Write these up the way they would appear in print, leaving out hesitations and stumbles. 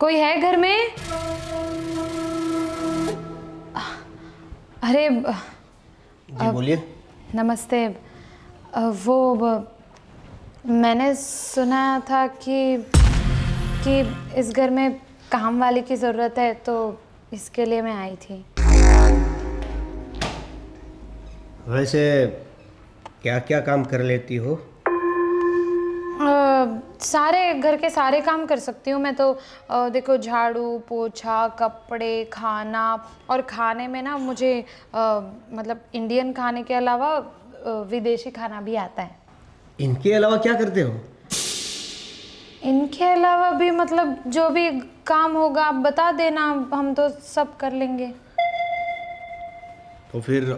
कोई है घर में? अरे जी बोलिए। नमस्ते। मैंने सुना था कि इस घर में काम वाली की ज़रूरत है, तो इसके लिए मैं आई थी। वैसे क्या क्या काम कर लेती हो? सारे घर के सारे काम कर सकती हूँ मैं तो। देखो, झाड़ू पोछा, कपड़े, खाना। और खाने में ना मुझे मतलब इंडियन खाने के अलावा विदेशी खाना भी आता है। इनके अलावा क्या करते हो? इनके अलावा भी मतलब जो भी काम होगा आप बता देना, हम तो सब कर लेंगे। तो फिर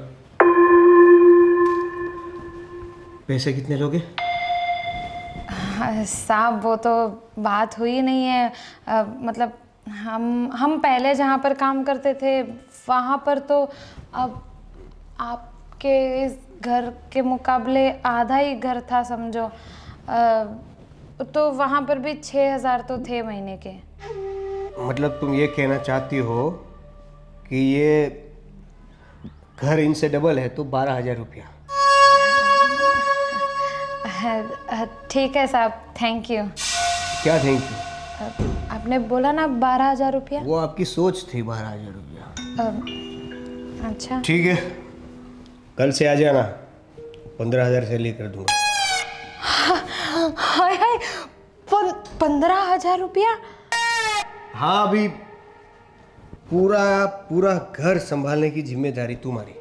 पैसे कितने लोगे? साहब, वो तो बात हुई नहीं है। मतलब हम पहले जहाँ पर काम करते थे वहाँ पर तो अब आपके इस घर के मुकाबले आधा ही घर था समझो। तो वहाँ पर भी 6,000 तो थे महीने के। मतलब तुम ये कहना चाहती हो कि ये घर इनसे डबल है तो 12,000 रुपया? ठीक है साहब, थैंक यू। क्या थैंक यू? आपने बोला ना 12,000 रुपया। वो आपकी सोच थी 12,000 रुपया। अच्छा ठीक है, कल से आ जाना, 15,000 सैलरी कर दूंगा। हाय हाय, 15,000 रुपया? हाँ, अभी पूरा घर संभालने की जिम्मेदारी तुम्हारी।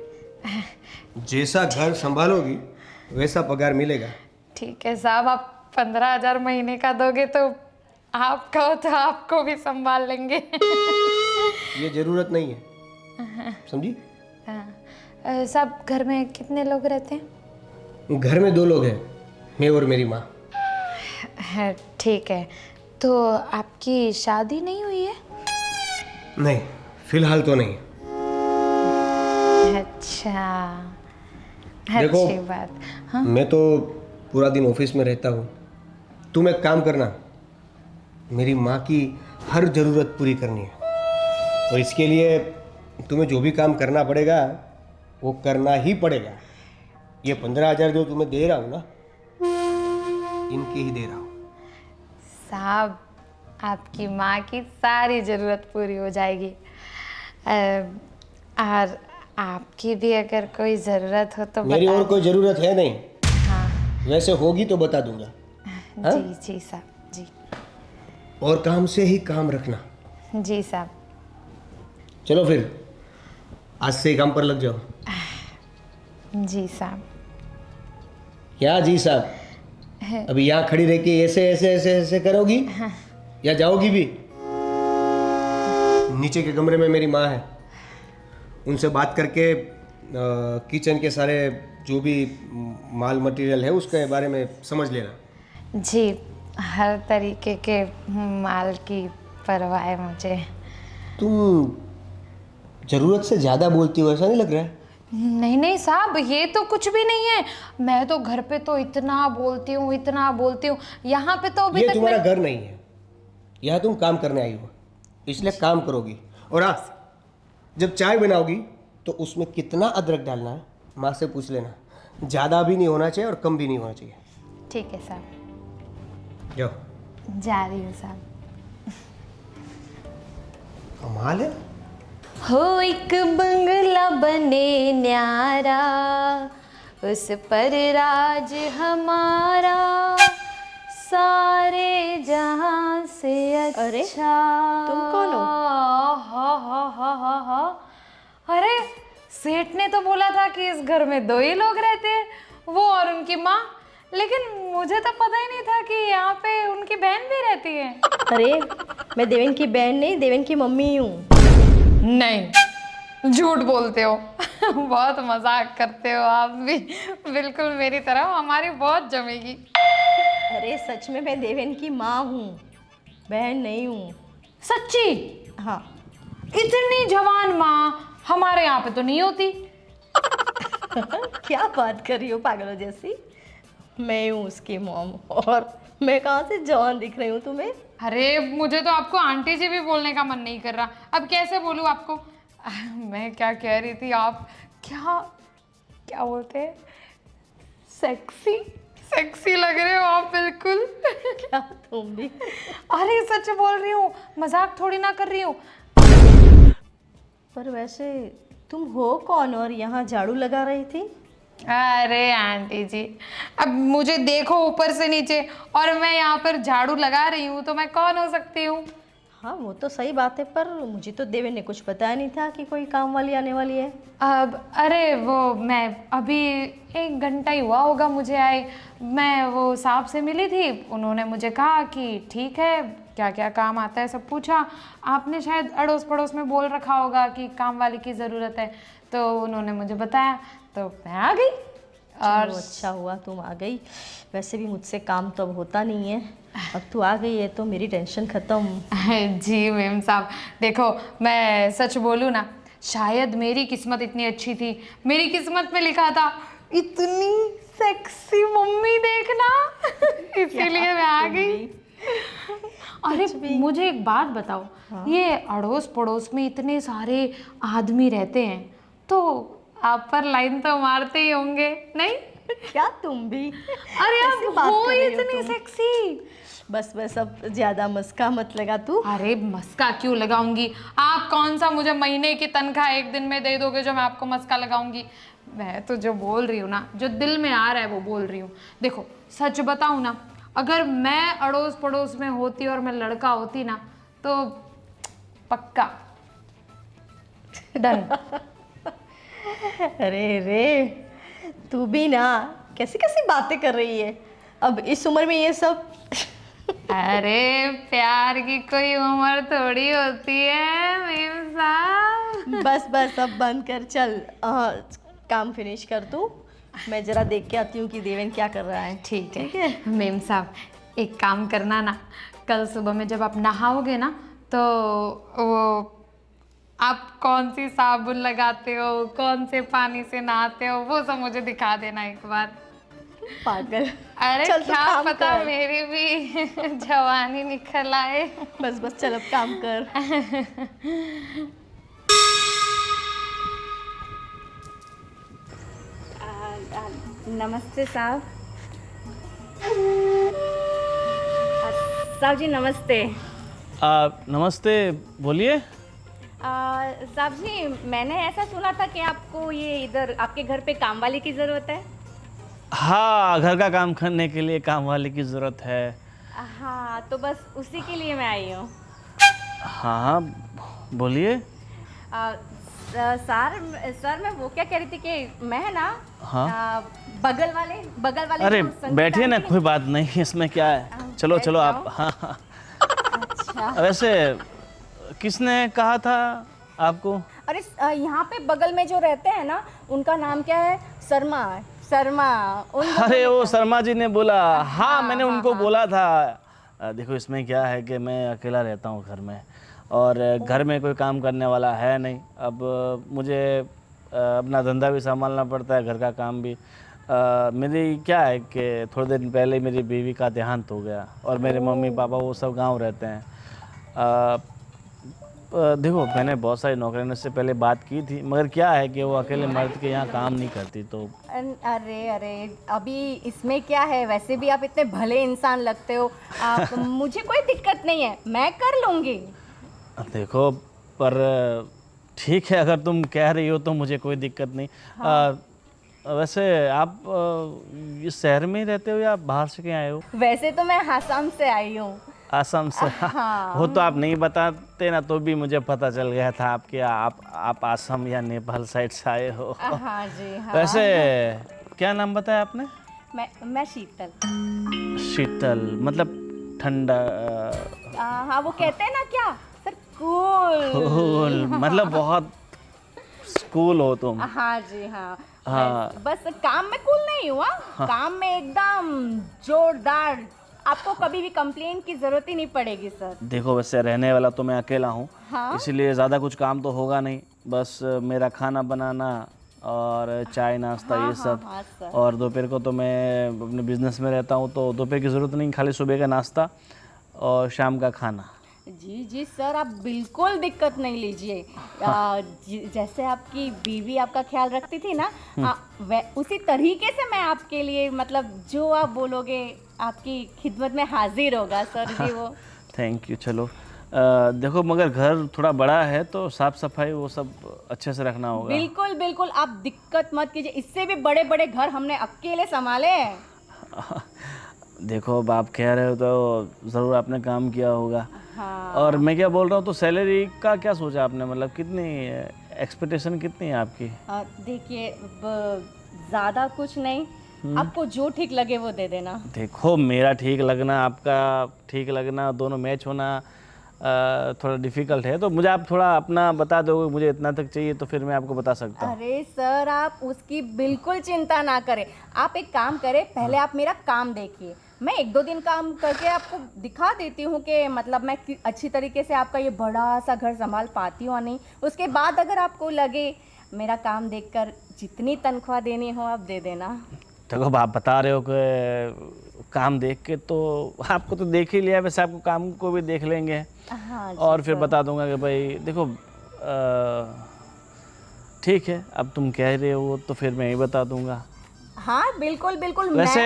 जैसा घर संभालोगी वैसा पगार मिलेगा। ठीक है साहब, आप 15,000 महीने का दोगे तो आप कहो तो आपको भी संभाल लेंगे। ये जरूरत नहीं है, समझी? साहब, घर में कितने लोग रहते हैं? घर में 2 लोग हैं, मैं और मेरी माँ। ठीक है, तो आपकी शादी नहीं हुई है? नहीं, फिलहाल तो नहीं। अच्छा, देखो, अच्छी बात। हाँ, मैं तो पूरा दिन ऑफिस में रहता हूँ। तुम एक काम करना, मेरी माँ की हर ज़रूरत पूरी करनी है, और इसके लिए तुम्हें जो भी काम करना पड़ेगा वो करना ही पड़ेगा। ये 15,000 जो तुम्हें दे रहा हूँ ना, इनके ही दे रहा हूँ। साहब, आपकी माँ की सारी ज़रूरत पूरी हो जाएगी। और आपकी भी अगर कोई ज़रूरत हो तो मेरी बता और कोई ज़रूरत है नहीं। हाँ वैसे होगी तो बता दूंगा। हाँ? जी जी साहब, जी और काम से ही काम रखना। जी साहब। चलो फिर, आज से काम पर लग जाओ। जी साहब। क्या जी साहब? अभी यहाँ खड़ी रह के ऐसे ऐसे ऐसे ऐसे करोगी या जाओगी भी? नीचे के कमरे में मेरी माँ है, उनसे बात करके किचन के सारे जो भी माल मटेरियल है उसके बारे में समझ लेना। जी, हर तरीके के माल की परवाह है मुझे। तुम ज़रूरत से ज़्यादा बोलती हो, ऐसा नहीं लग रहा है? नहीं नहीं साहब, ये तो कुछ भी नहीं है। मैं तो घर पे तो इतना बोलती हूँ, इतना बोलती हूँ। यहाँ पे तो अभी ये तक तुम्हारा घर नहीं है, यहाँ तुम काम करने आई हो, इसलिए काम करोगी। और हाँ, जब चाय बनाओगी तो उसमें कितना अदरक डालना है माँ से पूछ लेना। ज़्यादा भी नहीं होना चाहिए और कम भी नहीं होना चाहिए। ठीक है साहब, जाओ। जा रही हूँ साहब। कमाल है। हो एक बंगला बने न्यारा, उस पर राज हमारा, सारे जहां से अच्छा। अरे, तुम कौन हो? हा। अरे, सेठ ने तो बोला था कि इस घर में 2 ही लोग रहते हैं, वो और उनकी माँ। लेकिन मुझे तो पता ही नहीं था कि यहाँ पे उनकी बहन भी रहती है। अरे, मैं देवेन की बहन नहीं, देवेन की मम्मी हूँ। नहीं, झूठ बोलते हो। बहुत मजाक करते हो आप भी। बिल्कुल मेरी तरह, हमारी बहुत जमेगी। अरे सच में मैं देवेन की माँ हूँ, बहन नहीं हूँ। सच्ची? हाँ। इतनी जवान माँ हमारे यहाँ पे तो नहीं होती। क्या बात कर रही हो पागलों जैसी? मैं हूँ उसकी मॉम, और मैं कहाँ से जवान दिख रही हूँ तुम्हें? अरे मुझे तो आपको आंटी जी भी बोलने का मन नहीं कर रहा, अब कैसे बोलूँ आपको। मैं क्या कह रही थी, आप क्या क्या बोलते हैं, सेक्सी सेक्सी लग रहे हो आप बिल्कुल। क्या तुम भी? अरे सच बोल रही हूँ, मजाक थोड़ी ना कर रही हूँ। पर वैसे तुम हो कौन और यहाँ झाड़ू लगा रही थी? अरे आंटी जी, अब मुझे देखो ऊपर से नीचे और मैं यहाँ पर झाड़ू लगा रही हूँ, तो मैं कौन हो सकती हूँ। हाँ वो तो सही बात है, पर मुझे तो देवेन ने कुछ बताया नहीं था कि कोई काम वाली आने वाली है। अब अरे वो मैं अभी 1 घंटा ही हुआ होगा मुझे आए। मैं वो साहब से मिली थी, उन्होंने मुझे कहा कि ठीक है, क्या क्या काम आता है सब पूछा। आपने शायद अड़ोस पड़ोस में बोल रखा होगा कि काम वाली की ज़रूरत है, तो उन्होंने मुझे बताया तो मैं आ गई। और चलो अच्छा हुआ तुम आ गई, वैसे भी मुझसे काम तो अब होता नहीं है, अब तू आ गई है तो मेरी टेंशन ख़त्म। जी मेम साहब, देखो मैं सच बोलूँ ना, शायद मेरी किस्मत इतनी अच्छी थी, मेरी किस्मत में लिखा था इतनी सेक्सी मम्मी देखना। इसीलिए मैं आ गई। अरे मुझे एक बात बताओ, हाँ? ये अड़ोस पड़ोस में इतने सारे आदमी रहते हैं, तो आप पर लाइन तो मारते ही होंगे नहीं? क्या तुम भी? अरे आप हो इतनी सेक्सी। बस बस अब ज्यादा मस्का मत लगा तू। अरे मस्का क्यों लगाऊंगी, आप कौन सा मुझे महीने की तनख्वाह 1 दिन में दे दोगे जो मैं आपको मस्का लगाऊंगी। मैं तो जो बोल रही हूँ ना, जो दिल में आ रहा है वो बोल रही हूँ। देखो सच बताऊँ ना, अगर मैं अड़ोस पड़ोस में होती और मैं लड़का होती ना, तो पक्का डन। अरे रे, तू भी ना कैसी कैसी बातें कर रही है अब इस उम्र में ये सब। अरे प्यार की कोई उम्र थोड़ी होती है मेम साहब। बस बस अब बंद कर, चल काम फिनिश कर तू, मैं जरा देख के आती हूँ कि देवेन क्या कर रहा है। ठीक है मेम साहब, एक काम करना ना, कल सुबह में जब आप नहाओगे ना, तो वो आप कौन सी साबुन लगाते हो, कौन से पानी से नहाते हो, वो सब मुझे दिखा देना एक बार। पागल। अरे चल क्या पता मेरी भी जवानी निकल आए। बस बस चल अब काम कर। नमस्ते साहब। साहब जी नमस्ते। नमस्ते, बोलिए। साहब जी मैंने ऐसा सुना था कि आपको ये इधर आपके घर पे काम वाली की ज़रूरत है। हाँ, घर का काम करने के लिए काम वाले की ज़रूरत है। हाँ तो बस उसी के लिए मैं आई हूँ। हाँ बोलिए। सर मैं वो क्या कह रही थी कि मैं ना, हाँ बगल वाले अरे बैठिए ना, कोई बात नहीं, इसमें क्या है, चलो चलो आप। हाँ हाँ। अच्छा वैसे किसने कहा था आपको? अरे यहाँ पे बगल में जो रहते हैं ना, उनका नाम क्या है? शर्मा। अरे वो शर्मा जी ने बोला। हाँ मैंने उनको बोला था। देखो इसमें क्या है कि मैं अकेला रहता हूँ घर में, और घर में कोई काम करने वाला है नहीं। अब मुझे अपना धंधा भी संभालना पड़ता है, घर का काम भी। मेरी क्या है कि थोड़े दिन पहले मेरी बीवी का देहांत हो गया, और मेरे मम्मी पापा वो सब गांव रहते हैं। देखो मैंने बहुत सारी नौकरानियों से पहले बात की थी, मगर क्या है कि वो अकेले मर्द के यहाँ काम नहीं करती। तो अरे अभी इसमें क्या है, वैसे भी आप इतने भले इंसान लगते हो। मुझे कोई दिक्कत नहीं है, मैं कर लूँगी। देखो पर ठीक है, अगर तुम कह रही हो तो मुझे कोई दिक्कत नहीं। वैसे आप इस शहर में ही रहते हो या बाहर से कहीं आए हो? वैसे तो मैं आसाम से आई हूँ। आसाम से? हाँ। वो तो आप नहीं बताते ना, तो भी मुझे पता चल गया था आपके आप आसाम या नेपाल साइड से आए हो। हाँ जी हाँ। वैसे क्या नाम बताया आपने? मैं शीतल। शीतल मतलब ठंडा? हाँ वो कहते हैं ना क्या सर, कूल। मतलब बहुत कूल हो तुम। हाँ जी हाँ। हाँ। बस काम में कूल नहीं हुआ, काम में एकदम जोरदार। आपको कभी भी कंप्लेन की जरूरत ही नहीं पड़ेगी सर। देखो वैसे रहने वाला तो मैं अकेला हूँ। हाँ? इसीलिए ज़्यादा कुछ काम तो होगा नहीं, बस मेरा खाना बनाना और चाय नाश्ता ये सब। हाँ सर। और दोपहर को तो मैं अपने बिजनेस में रहता हूँ, तो दोपहर की ज़रूरत नहीं, खाली सुबह का नाश्ता और शाम का खाना। जी जी सर, आप बिल्कुल दिक्कत नहीं लीजिए। जैसे आपकी बीवी आपका ख्याल रखती थी ना, उसी तरीके से मैं आपके लिए, मतलब जो आप बोलोगे आपकी खिदमत में हाजिर होगा सर जी वो। Thank you. चलो देखो, मगर घर थोड़ा बड़ा है तो साफ़ सफाई वो सब अच्छे से रखना होगा। बिल्कुल बिल्कुल, आप दिक्कत मत कीजिए, इससे भी बड़े बड़े घर हमने अकेले संभाले हैं। देखो, अब आप कह रहे हो तो ज़रूर आपने काम किया होगा। हाँ। और मैं क्या बोल रहा हूँ, तो सैलरी का क्या सोचा आपने, मतलब कितनी एक्सपेक्टेशन कितनी है आपकी? देखिए, ज़्यादा कुछ नहीं, आपको जो ठीक लगे वो दे देना। देखो, मेरा ठीक लगना आपका ठीक लगना दोनों मैच होना थोड़ा डिफ़िकल्ट है, तो मुझे आप थोड़ा अपना बता दोगे, मुझे इतना तक चाहिए, तो फिर मैं आपको बता सकता हूँ। अरे सर, आप उसकी बिल्कुल चिंता ना करें। आप एक काम करें, पहले आप मेरा काम देखिए, मैं 1-2 दिन काम करके आपको दिखा देती हूँ कि मतलब मैं अच्छी तरीके से आपका ये बड़ा सा घर संभाल पाती हूँ नहीं। उसके बाद अगर आपको लगे, मेरा काम देखकर जितनी तनख्वाह देनी हो आप दे देना। देखो, आप बता रहे हो कि काम देख के, तो आपको तो देख ही लिया, वैसे आपको काम को भी देख लेंगे। हाँ जी और फिर सर। बता दूंगा कि भाई देखो, ठीक है, अब तुम कह रहे हो तो फिर मैं ही बता दूंगा। हाँ बिल्कुल बिल्कुल। वैसे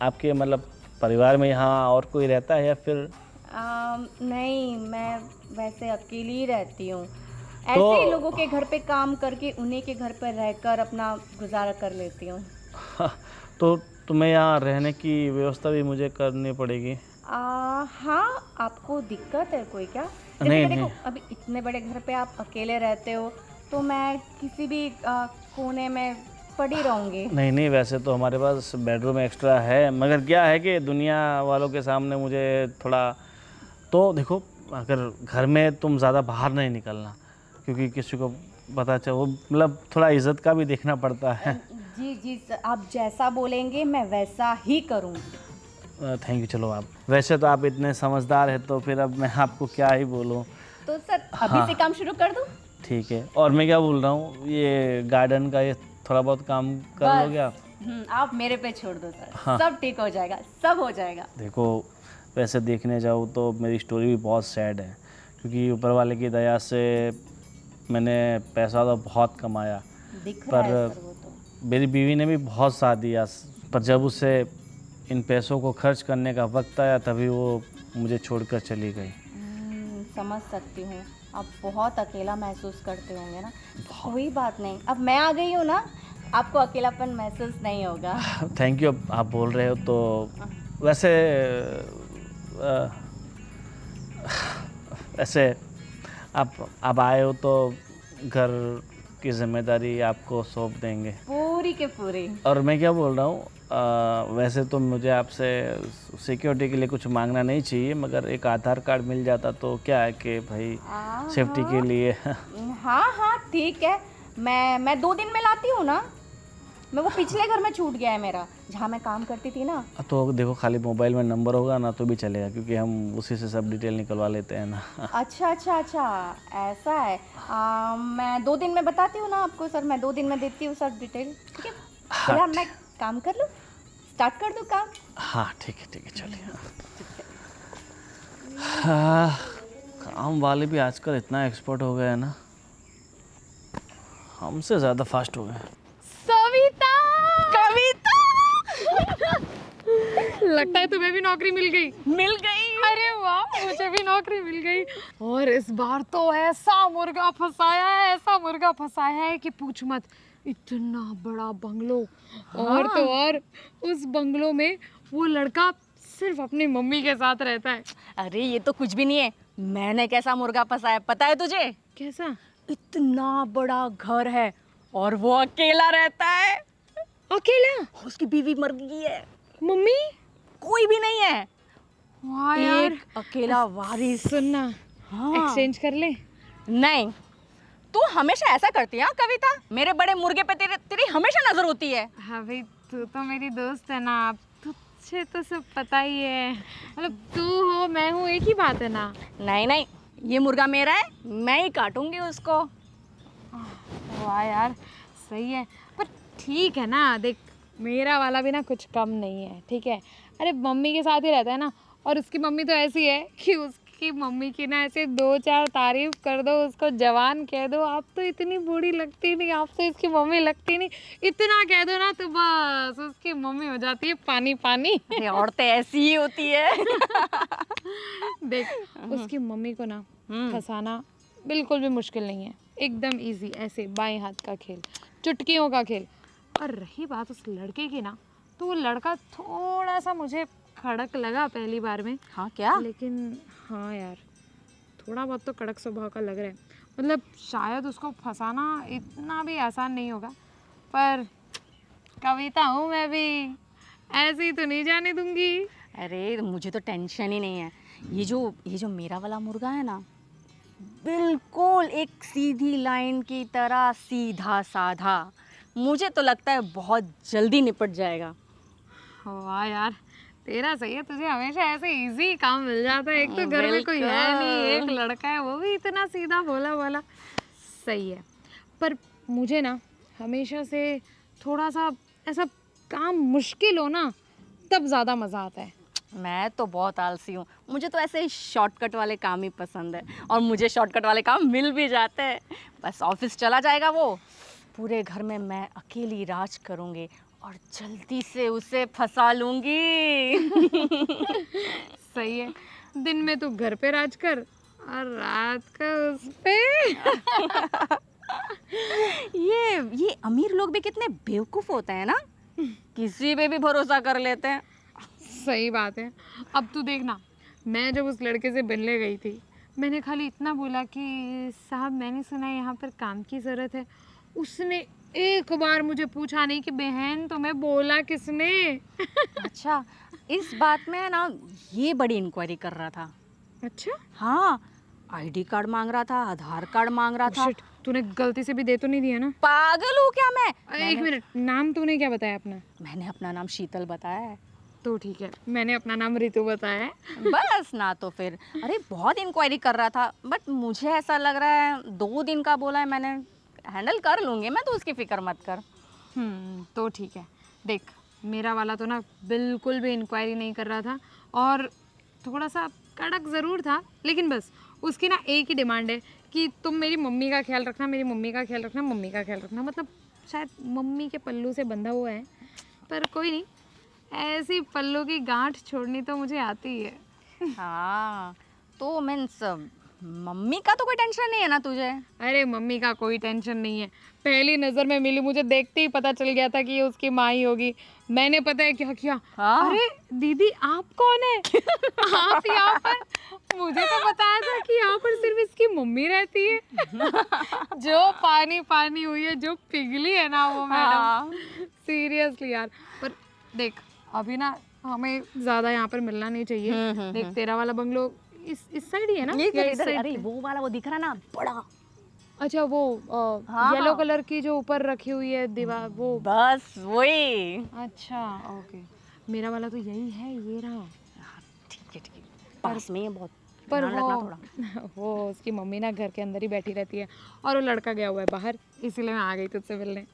आपके मतलब परिवार में यहाँ और कोई रहता है या फिर? नहीं, मैं वैसे अकेली ही रहती हूँ। ऐसे ही लोगों के घर पे काम करके उन्हीं के घर पर रहकर अपना गुजारा कर लेती हूँ। तो तुम्हें यहाँ रहने की व्यवस्था भी मुझे करनी पड़ेगी? हाँ, आपको दिक्कत है कोई क्या? जैसे नहीं, कि देखो, नहीं। अभी इतने बड़े घर पे आप अकेले रहते हो, तो मैं किसी भी कोने में पड़ी रहूँगी। नहीं नहीं, वैसे तो हमारे पास बेडरूम एक्स्ट्रा है, मगर क्या है कि दुनिया वालों के सामने मुझे थोड़ा, तो देखो, अगर घर में तुम ज़्यादा बाहर नहीं निकलना, क्योंकि किसी को पता चले, वो मतलब थोड़ा इज्जत का भी देखना पड़ता है। जी जी सर, आप जैसा बोलेंगे मैं वैसा ही करूँगी। Thank you. चलो, आप वैसे तो आप इतने समझदार हैं, तो फिर अब मैं आपको क्या ही बोलूँ। तो सर अभी से काम शुरू कर दूँ? ठीक है। और मैं क्या बोल रहा हूँ, ये गार्डन का ये थोड़ा बहुत काम कर लोगे आप? आप मेरे पे छोड़ दो सर। हाँ। सब ठीक हो जाएगा, सब हो जाएगा। देखो, वैसे देखने जाऊँ तो मेरी स्टोरी भी बहुत सैड है, क्योंकि ऊपर वाले की दया से मैंने पैसा तो बहुत कमाया, दिख रहा है पर सर वो तो। मेरी बीवी ने भी बहुत साथ दिया, पर जब उसे इन पैसों को खर्च करने का वक्त आया, तभी वो मुझे छोड़कर चली गई। समझ सकती हूँ, आप बहुत अकेला महसूस करते होंगे ना। कोई बात नहीं, अब मैं आ गई हूँ ना, आपको अकेलापन महसूस नहीं होगा। थैंक यू, आप बोल रहे हो तो। वैसे वैसे आप आए हो तो घर की जिम्मेदारी आपको सौंप देंगे, पूरी के पूरी। और मैं क्या बोल रहा हूँ, वैसे तो मुझे आपसे सिक्योरिटी के लिए कुछ मांगना नहीं चाहिए, मगर एक आधार कार्ड मिल जाता तो क्या है कि भाई सेफ्टी के लिए। हाँ हाँ ठीक है, मैं 2 दिन में लाती हूँ ना। मैं वो पिछले घर में छूट गया है मेरा, जहाँ मैं काम करती थी ना। तो देखो, खाली मोबाइल में नंबर होगा ना तो भी चलेगा, क्योंकि हम उसी से सब डिटेल निकलवा लेते हैं ना। अच्छा अच्छा अच्छा, ऐसा है। मैं 2 दिन में बताती हूँ ना आपको सर, मैं 2 दिन में देती हूँ सब डिटेल, ठीक है? हाँ, मैं काम कर लूँ, स्टार्ट कर दूँ काम? हाँ ठीक है, चलिए। हाँ, काम वाले भी आजकल इतना एक्सपर्ट हो गए हैं ना, हमसे ज़्यादा फास्ट हो गए। सविता, कविता, लगता है तुम्हें भी नौकरी मिल गई। मिल गई। अरे वाह, मुझे भी नौकरी मिल गई। और इस बार तो ऐसा मुर्गा फंसाया है कि पूछ मत। इतना बड़ा बंगलो, और तो और उस बंगलो में वो लड़का सिर्फ अपनी मम्मी के साथ रहता है। अरे ये तो कुछ भी नहीं है, मैंने कैसा मुर्गा फंसाया पता है तुझे? कैसा? इतना बड़ा घर है और वो अकेला रहता है। अकेला? उसकी बीवी मर गई है, मम्मी? कोई भी नहीं है, वाह यार, एक अकेला वारिस। सुनना, हाँ। एक्सचेंज कर ले। नहीं, तू हमेशा ऐसा करती है कविता, मेरे बड़े मुर्गे पे तेरी हमेशा नजर होती है। हाँ भाई, तू तो मेरी दोस्त है ना, तुझे तो सब पता ही है। मतलब तू हो मैं हूँ, एक ही बात है ना। नहीं नहीं, ये मुर्गा मेरा है, मैं ही काटूंगी उसको। वाह यार, सही है, पर ठीक है ना, देख मेरा वाला भी ना कुछ कम नहीं है, ठीक है। अरे मम्मी के साथ ही रहता है ना, और उसकी मम्मी तो ऐसी है कि उसकी मम्मी की ना ऐसे 2-4 तारीफ कर दो, उसको जवान कह दो, आप तो इतनी बूढ़ी लगती नहीं, आप तो इसकी मम्मी लगती नहीं, इतना कह दो ना तो बस उसकी मम्मी हो जाती है पानी पानी। अरे औरतें ऐसी ही होती है। देख उसकी मम्मी को ना फंसाना बिल्कुल भी मुश्किल नहीं है, एकदम इजी, ऐसे बाएं हाथ का खेल, चुटकियों का खेल। और रही बात उस लड़के की ना, तो वो लड़का थोड़ा सा मुझे कड़क लगा पहली बार में। हाँ क्या? लेकिन हाँ यार, थोड़ा बहुत तो कड़क स्वभाव का लग रहा है, मतलब शायद उसको फंसाना इतना भी आसान नहीं होगा, पर कविता हूँ मैं भी, ऐसी तो नहीं जाने दूंगी। अरे मुझे तो टेंशन ही नहीं है। ये जो मेरा वाला मुर्गा है ना, बिल्कुल एक सीधी लाइन की तरह सीधा साधा, मुझे तो लगता है बहुत जल्दी निपट जाएगा। वाह यार, तेरा सही है, तुझे हमेशा ऐसे इजी काम मिल जाता है। एक तो घर में कोई है नहीं, एक लड़का है, वो भी इतना सीधा भोला भोला, सही है। पर मुझे ना हमेशा से थोड़ा सा ऐसा काम मुश्किल हो ना, तब ज़्यादा मज़ा आता है। मैं तो बहुत आलसी हूँ, मुझे तो ऐसे शॉर्टकट वाले काम ही पसंद है, और मुझे शॉर्टकट वाले काम मिल भी जाते हैं। बस ऑफिस चला जाएगा वो, पूरे घर में मैं अकेली राज करूँगी और जल्दी से उसे फंसा लूँगी। सही है, दिन में तू घर पे राज कर और रात को उस पे। ये अमीर लोग भी कितने बेवकूफ़ होते हैं ना, किसी पे भी भरोसा कर लेते हैं। सही बात है। अब तू देखना, मैं जब उस लड़के से मिलने गई थी, मैंने खाली इतना बोला कि साहब मैंने सुना है यहाँ पर काम की ज़रूरत है, उसने एक बार मुझे पूछा नहीं कि बहन तुम्हें बोला किसने। अच्छा, इस बात में ना ये बड़ी इंक्वायरी कर रहा था। अच्छा, हाँ, आईडी कार्ड मांग रहा था, आधार कार्ड मांग रहा था। शिट, तूने गलती से भी दे तो नहीं दिया ना? पागल हूँ क्या मैं? एक मिनट, नाम तूने क्या बताया अपना? मैंने अपना नाम शीतल बताया है। तो ठीक है, मैंने अपना नाम रितु बताया है। बस ना तो फिर, अरे बहुत इंक्वायरी कर रहा था, बट मुझे ऐसा लग रहा है 2 दिन का बोला है मैंने, हैंडल कर लूँगी मैं, तो उसकी फिक्र मत कर। तो ठीक है। देख मेरा वाला तो ना बिल्कुल भी इंक्वायरी नहीं कर रहा था, और थोड़ा सा कड़क ज़रूर था, लेकिन बस उसकी ना एक ही डिमांड है कि तुम मेरी मम्मी का ख्याल रखना, मेरी मम्मी का ख्याल रखना, मम्मी का ख्याल रखना। मतलब शायद मम्मी के पल्लू से बंधा हुआ है, पर कोई नहीं, ऐसी पल्लू की गांठ छोड़नी तो मुझे आती है। हाँ, तो मीन्स मम्मी का तो कोई टेंशन नहीं है ना तुझे? अरे मम्मी का कोई टेंशन नहीं है, पहली नज़र में मिली, मुझे देखते ही पता चल गया था कि ये उसकी माँ ही होगी। मैंने पता है क्या किया? हाँ? अरे दीदी आप कौन है? आप यहाँ पर? मुझे तो बताया था कि यहाँ पर सिर्फ इसकी मम्मी रहती है। जो पानी पानी हुई है, जो पिघली है ना वो मैडम, सीरियसली यार। पर देख अभी ना हमें ज़्यादा यहाँ पर मिलना नहीं चाहिए। देख तेरा वाला बंगलो इस साइड ही है ना? ये या इस इधर, side अरे पे? वो वाला, वो दिख रहा ना बड़ा। अच्छा वो हाँ, येलो कलर की जो ऊपर रखी हुई है दीवार, वो? बस वही। अच्छा ओके, मेरा वाला तो यही है, ये रहा। हाँ, ठीक है ठीक है, पास में ही है बहुत, पर ध्यान वो रखना थोड़ा। वो उसकी मम्मी ना घर के अंदर ही बैठी रहती है, और वो लड़का गया हुआ है बाहर, इसीलिए मैं आ गई तुझसे मिलने।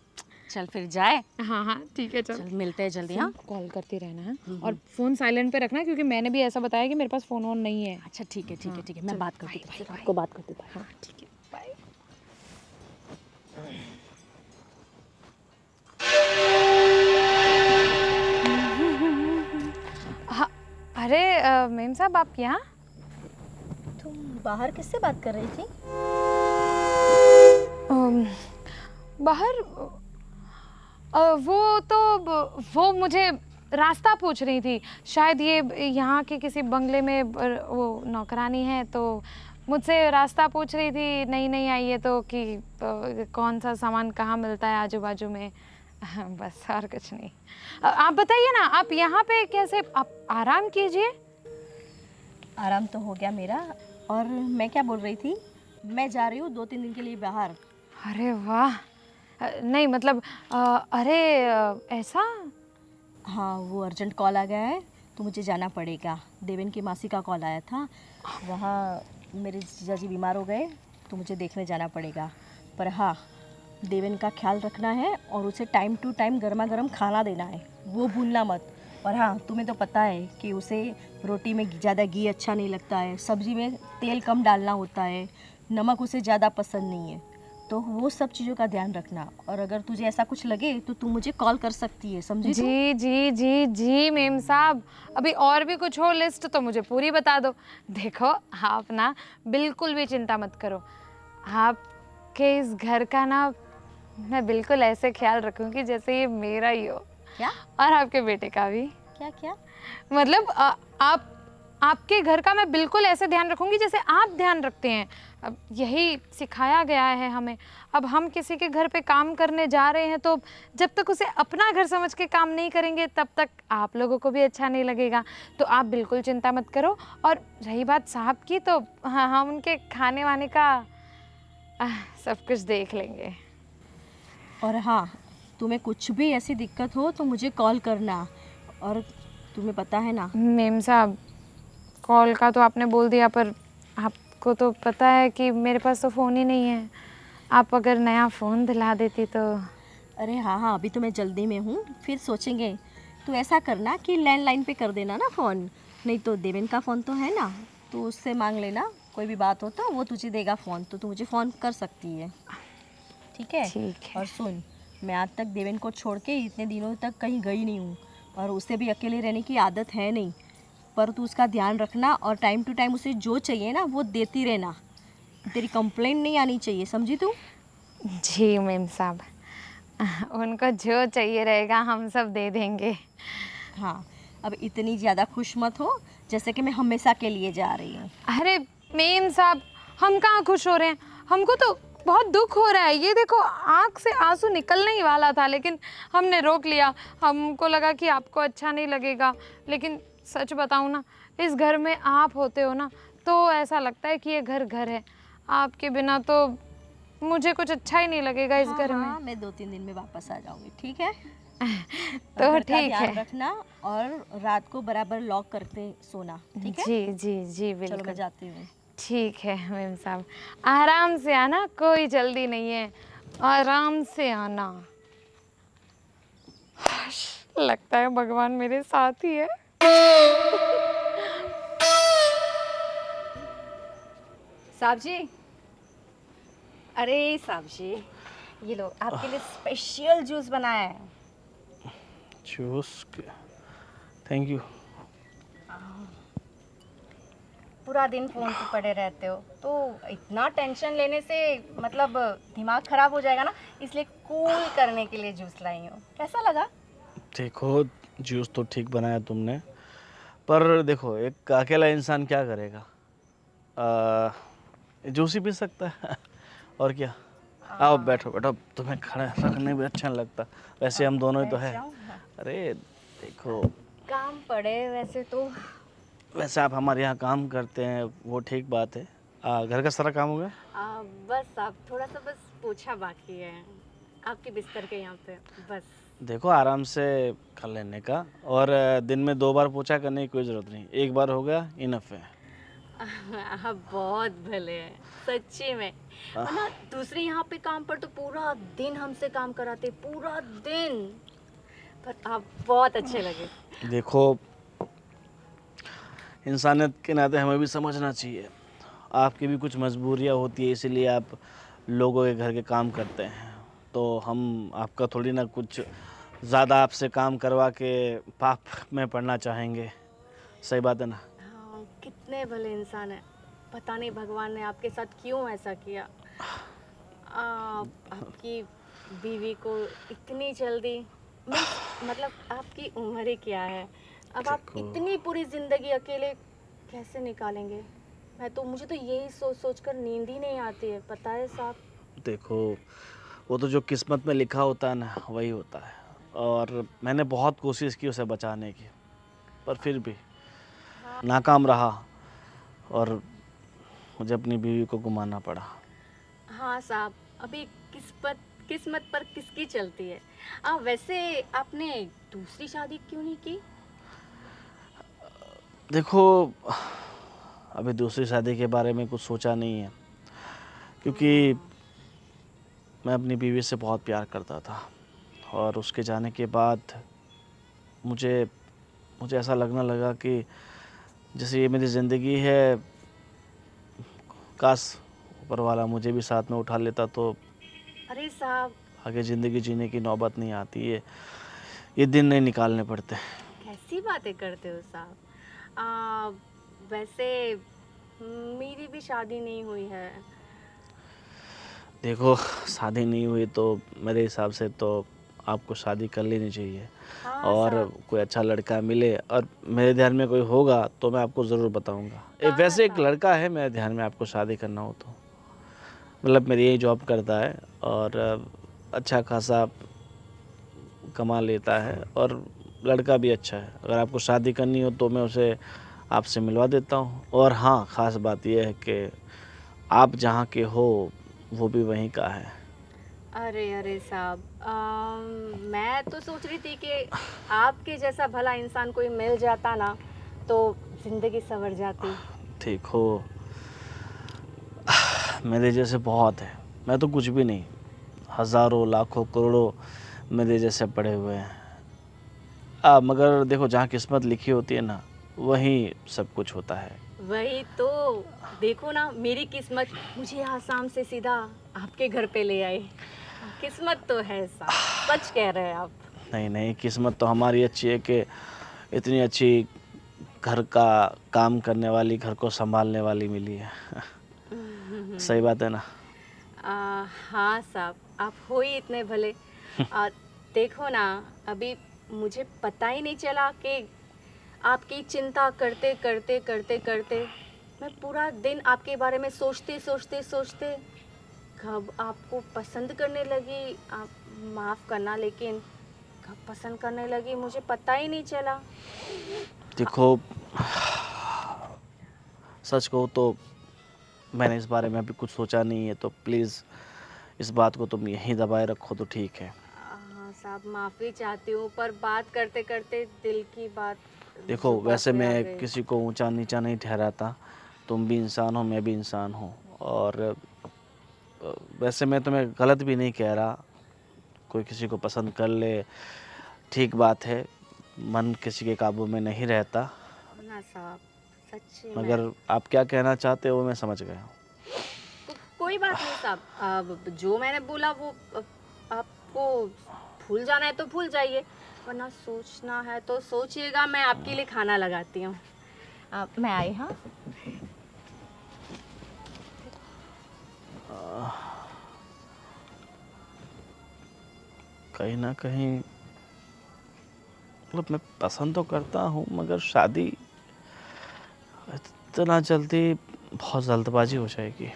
चल फिर जाए। हाँ हाँ ठीक है, चल चल मिलते हैं जल्दी। हाँ कॉल करती रहना है, और फ़ोन साइलेंट पे रखना, क्योंकि मैंने भी ऐसा बताया कि मेरे पास फ़ोन ऑन नहीं है। अच्छा ठीक है ठीक है ठीक है, मैं बात करती हूँ, आपको बात करती हूँ। हाँ ठीक है, बाय। हाँ, अरे मेम साहब आप यहाँ? तुम बाहर किससे बात कर रही थी? बाहर वो मुझे रास्ता पूछ रही थी, शायद ये यहाँ के किसी बंगले में वो नौकरानी है, तो मुझसे रास्ता पूछ रही थी, नहीं आई है तो कि कौन सा सामान कहाँ मिलता है आजू बाजू में। बस और कुछ नहीं। आप बताइए ना, आप यहाँ पे कैसे, आप आराम कीजिए। आराम तो हो गया मेरा, और मैं क्या बोल रही थी, मैं जा रही हूँ 2-3 दिन के लिए बाहर। अरे वाह, नहीं मतलब अरे ऐसा? हाँ, वो अर्जेंट कॉल आ गया है तो मुझे जाना पड़ेगा। देवेन की मासी का कॉल आया था, वहाँ मेरे जीजा जी बीमार हो गए तो मुझे देखने जाना पड़ेगा। पर हाँ, देवेन का ख्याल रखना है और उसे टाइम टू टाइम गर्मा गर्म खाना देना है, वो भूलना मत। और हाँ, तुम्हें तो पता है कि उसे रोटी में ज़्यादा घी अच्छा नहीं लगता है, सब्ज़ी में तेल कम डालना होता है, नमक उसे ज़्यादा पसंद नहीं है, तो वो सब चीज़ों का ध्यान रखना। और अगर तुझे ऐसा कुछ लगे तो तू मुझे कॉल कर सकती है, समझी तू? जी जी जी जी मेम साहब, अभी और भी कुछ हो लिस्ट तो मुझे पूरी बता दो। देखो आप ना बिल्कुल भी चिंता मत करो, आपके इस घर का ना मैं बिल्कुल ऐसे ख्याल रखूंगी जैसे ये मेरा ही हो, क्या और आपके बेटे का भी। क्या क्या? मतलब आपके घर का मैं बिल्कुल ऐसे ध्यान रखूंगी जैसे आप ध्यान रखते हैं। अब यही सिखाया गया है हमें। अब हम किसी के घर पे काम करने जा रहे हैं तो जब तक उसे अपना घर समझ के काम नहीं करेंगे तब तक आप लोगों को भी अच्छा नहीं लगेगा। तो आप बिल्कुल चिंता मत करो। और रही बात साहब की, तो हाँ, हम उनके खाने वाने का सब कुछ देख लेंगे। और हाँ, तुम्हें कुछ भी ऐसी दिक्कत हो तो मुझे कॉल करना। और तुम्हें पता है ना, मेम साहब, कॉल का तो आपने बोल दिया, पर आपको तो पता है कि मेरे पास तो फ़ोन ही नहीं है। आप अगर नया फ़ोन दिला देती तो। अरे हाँ हाँ, अभी तो मैं जल्दी में हूँ, फिर सोचेंगे। तो ऐसा करना कि लैंडलाइन पे कर देना ना फ़ोन, नहीं तो देवेन का फ़ोन तो है ना, तो उससे मांग लेना। कोई भी बात हो तो वो तुझे देगा फ़ोन, तो तू मुझे फ़ोन कर सकती है, ठीक है? ठीक है। और सुन, मैं आज तक देवेन को छोड़ के इतने दिनों तक कहीं गई नहीं हूँ, और उसे भी अकेले रहने की आदत है नहीं। पर तू उसका ध्यान रखना और टाइम टू टाइम उसे जो चाहिए ना वो देती रहना। तेरी कंप्लेंट नहीं आनी चाहिए, समझी तू? जी मेम साहब, उनको जो चाहिए रहेगा हम सब दे देंगे। हाँ, अब इतनी ज़्यादा खुश मत हो जैसे कि मैं हमेशा के लिए जा रही हूँ। अरे मेम साहब, हम कहाँ खुश हो रहे हैं, हमको तो बहुत दुख हो रहा है। ये देखो, आँख से आंसू निकलने ही वाला था लेकिन हमने रोक लिया। हमको लगा कि आपको अच्छा नहीं लगेगा, लेकिन सच बताऊँ ना, इस घर में आप होते हो ना तो ऐसा लगता है कि ये घर घर है। आपके बिना तो मुझे कुछ अच्छा ही नहीं लगेगा इस घर में। हाँ, मैं 2-3 दिन में वापस आ जाऊँगी, ठीक है? और तो घर का ठीक ध्यान है। रखना और रात को बराबर लॉक करके सोना, ठीक है? जी जी जी चलो, मैं बिल्कुल। जाती हूँ। ठीक है मेम साहब, आराम से आना, कोई जल्दी नहीं है, आराम से आना। लगता है भगवान मेरे साथ ही है। साहब जी, अरे साहब जी, ये लो आपके लिए स्पेशल जूस बनाया है। जूस? Thank you. पूरा दिन फ़ोन पे पड़े रहते हो तो इतना टेंशन लेने से मतलब दिमाग ख़राब हो जाएगा ना, इसलिए कूल करने के लिए जूस लाई हूँ। कैसा लगा? देखो, जूस तो ठीक बनाया तुमने, पर देखो एक अकेला इंसान क्या करेगा? जूस ही पी सकता है। और क्या। आओ बैठो बैठो, तुम्हें खड़ा रखने भी अच्छा नहीं लगता, वैसे हम दोनों ही तो बैठ है। जाऊँ? अरे देखो, काम पड़े वैसे तो। वैसे आप हमारे यहाँ काम करते हैं वो ठीक बात है। घर का सारा काम हो गया? बस आप थोड़ा सा बस पोछा बाकी है आपके बिस्तर के यहाँ पे, बस। देखो आराम से कर लेने का, और दिन में 2 बार पोछा करने की कोई ज़रूरत नहीं, एक बार हो गया इनफ है। आप बहुत भले हैं, सच्ची में। और ना, दूसरे यहाँ पे काम पर तो पूरा दिन हमसे काम कराते, पूरा दिन। पर आप बहुत अच्छे लगे। देखो, इंसानियत के नाते हमें भी समझना चाहिए, आपकी भी कुछ मजबूरियाँ होती है, इसीलिए आप लोगों के घर के काम करते हैं। तो हम आपका थोड़ी ना कुछ ज़्यादा आपसे काम करवा के पाप में पड़ना चाहेंगे। सही बात है ना? हाँ, कितने भले इंसान हैं। पता नहीं भगवान ने आपके साथ क्यों ऐसा किया। आपकी बीवी को इतनी जल्दी, मतलब आपकी उम्र ही क्या है, अब आप देखो, इतनी पूरी ज़िंदगी अकेले कैसे निकालेंगे? मुझे तो यही सोच सोच कर नींद ही नहीं आती है, पता है साहब। देखो, वो तो जो किस्मत में लिखा होता है ना वही होता है, और मैंने बहुत कोशिश की उसे बचाने की, पर फिर भी नाकाम रहा, और मुझे अपनी बीवी को गुमाना पड़ा। हाँ साहब, अभी किस्मत किस्मत पर किसकी चलती है? वैसे आपने दूसरी शादी क्यों नहीं की? देखो, अभी दूसरी शादी के बारे में कुछ सोचा नहीं है, क्योंकि मैं अपनी बीवी से बहुत प्यार करता था और उसके जाने के बाद मुझे मुझे ऐसा लगने लगा कि जैसे ये मेरी ज़िंदगी है, काश ऊपर वाला मुझे भी साथ में उठा लेता तो अरे साहब, आगे ज़िंदगी जीने की नौबत नहीं आती। ये दिन नहीं निकालने पड़ते। कैसी बातें करते हो साहब। वैसे मेरी भी शादी नहीं हुई है। देखो, शादी नहीं हुई तो मेरे हिसाब से तो आपको शादी कर लेनी चाहिए। हाँ और साहब। कोई अच्छा लड़का मिले और मेरे ध्यान में कोई होगा तो मैं आपको ज़रूर बताऊंगा। वैसे एक लड़का है मेरे ध्यान में, आपको शादी करना हो तो। मतलब मेरी यही जॉब करता है और अच्छा खासा कमा लेता है और लड़का भी अच्छा है। अगर आपको शादी करनी हो तो मैं उसे आपसे मिलवा देता हूँ। और हाँ, ख़ास बात यह है कि आप जहाँ के हो वो भी वहीं का है। अरे अरे साहब, मैं तो सोच रही थी कि आपके जैसा भला इंसान कोई मिल जाता ना तो ज़िंदगी संवर जाती। ठीक हो, मेरे जैसे बहुत है। मैं तो कुछ भी नहीं, हज़ारों लाखों करोड़ों मेरे जैसे पड़े हुए हैं। मगर देखो, जहाँ किस्मत लिखी होती है ना वहीं सब कुछ होता है। वही तो, देखो ना, मेरी किस्मत मुझे आसाम से सीधा आपके घर पे ले आई। किस्मत तो है साहब, सच कह रहे हैं आप। नहीं नहीं, किस्मत तो हमारी अच्छी है कि इतनी अच्छी घर का काम करने वाली, घर को संभालने वाली मिली है। सही बात है ना? हाँ साहब, आप हो ही इतने भले। देखो ना, अभी मुझे पता ही नहीं चला कि आपकी चिंता करते करते करते करते मैं पूरा दिन आपके बारे में सोचते सोचते सोचते कब आपको पसंद करने लगी। आप माफ़ करना, लेकिन कब पसंद करने लगी मुझे पता ही नहीं चला। देखो, सच कहूँ तो मैंने इस बारे में अभी कुछ सोचा नहीं है, तो प्लीज़ इस बात को तुम यहीं दबाए रखो तो ठीक है। हाँ साहब, माफ़ी चाहती हूँ, पर बात करते करते दिल की बात देखो, ज़ुबान वैसे पे आ मैं गई। किसी को ऊंचा नीचा नहीं ठहराता। तुम भी इंसान हो, मैं भी इंसान हूँ। और वैसे मैं तुम्हें गलत भी नहीं कह रहा। कोई किसी को पसंद कर ले, ठीक बात है। मन किसी के काबू में नहीं रहता। ना साहब, सच्ची में। मगर आप क्या कहना चाहते हो मैं समझ गया हूँ। कोई बात नहीं साहब, अब जो मैंने बोला वो आपको भूल जाना है तो भूल जाइए, वरना सोचना है तो सोचिएगा। मैं आपके लिए खाना लगाती हूँ। मैं आई। हाँ कहीं ना कहीं मतलब मैं पसंद तो करता हूँ, मगर शादी इतना जल्दी बहुत जल्दबाजी हो जाएगी।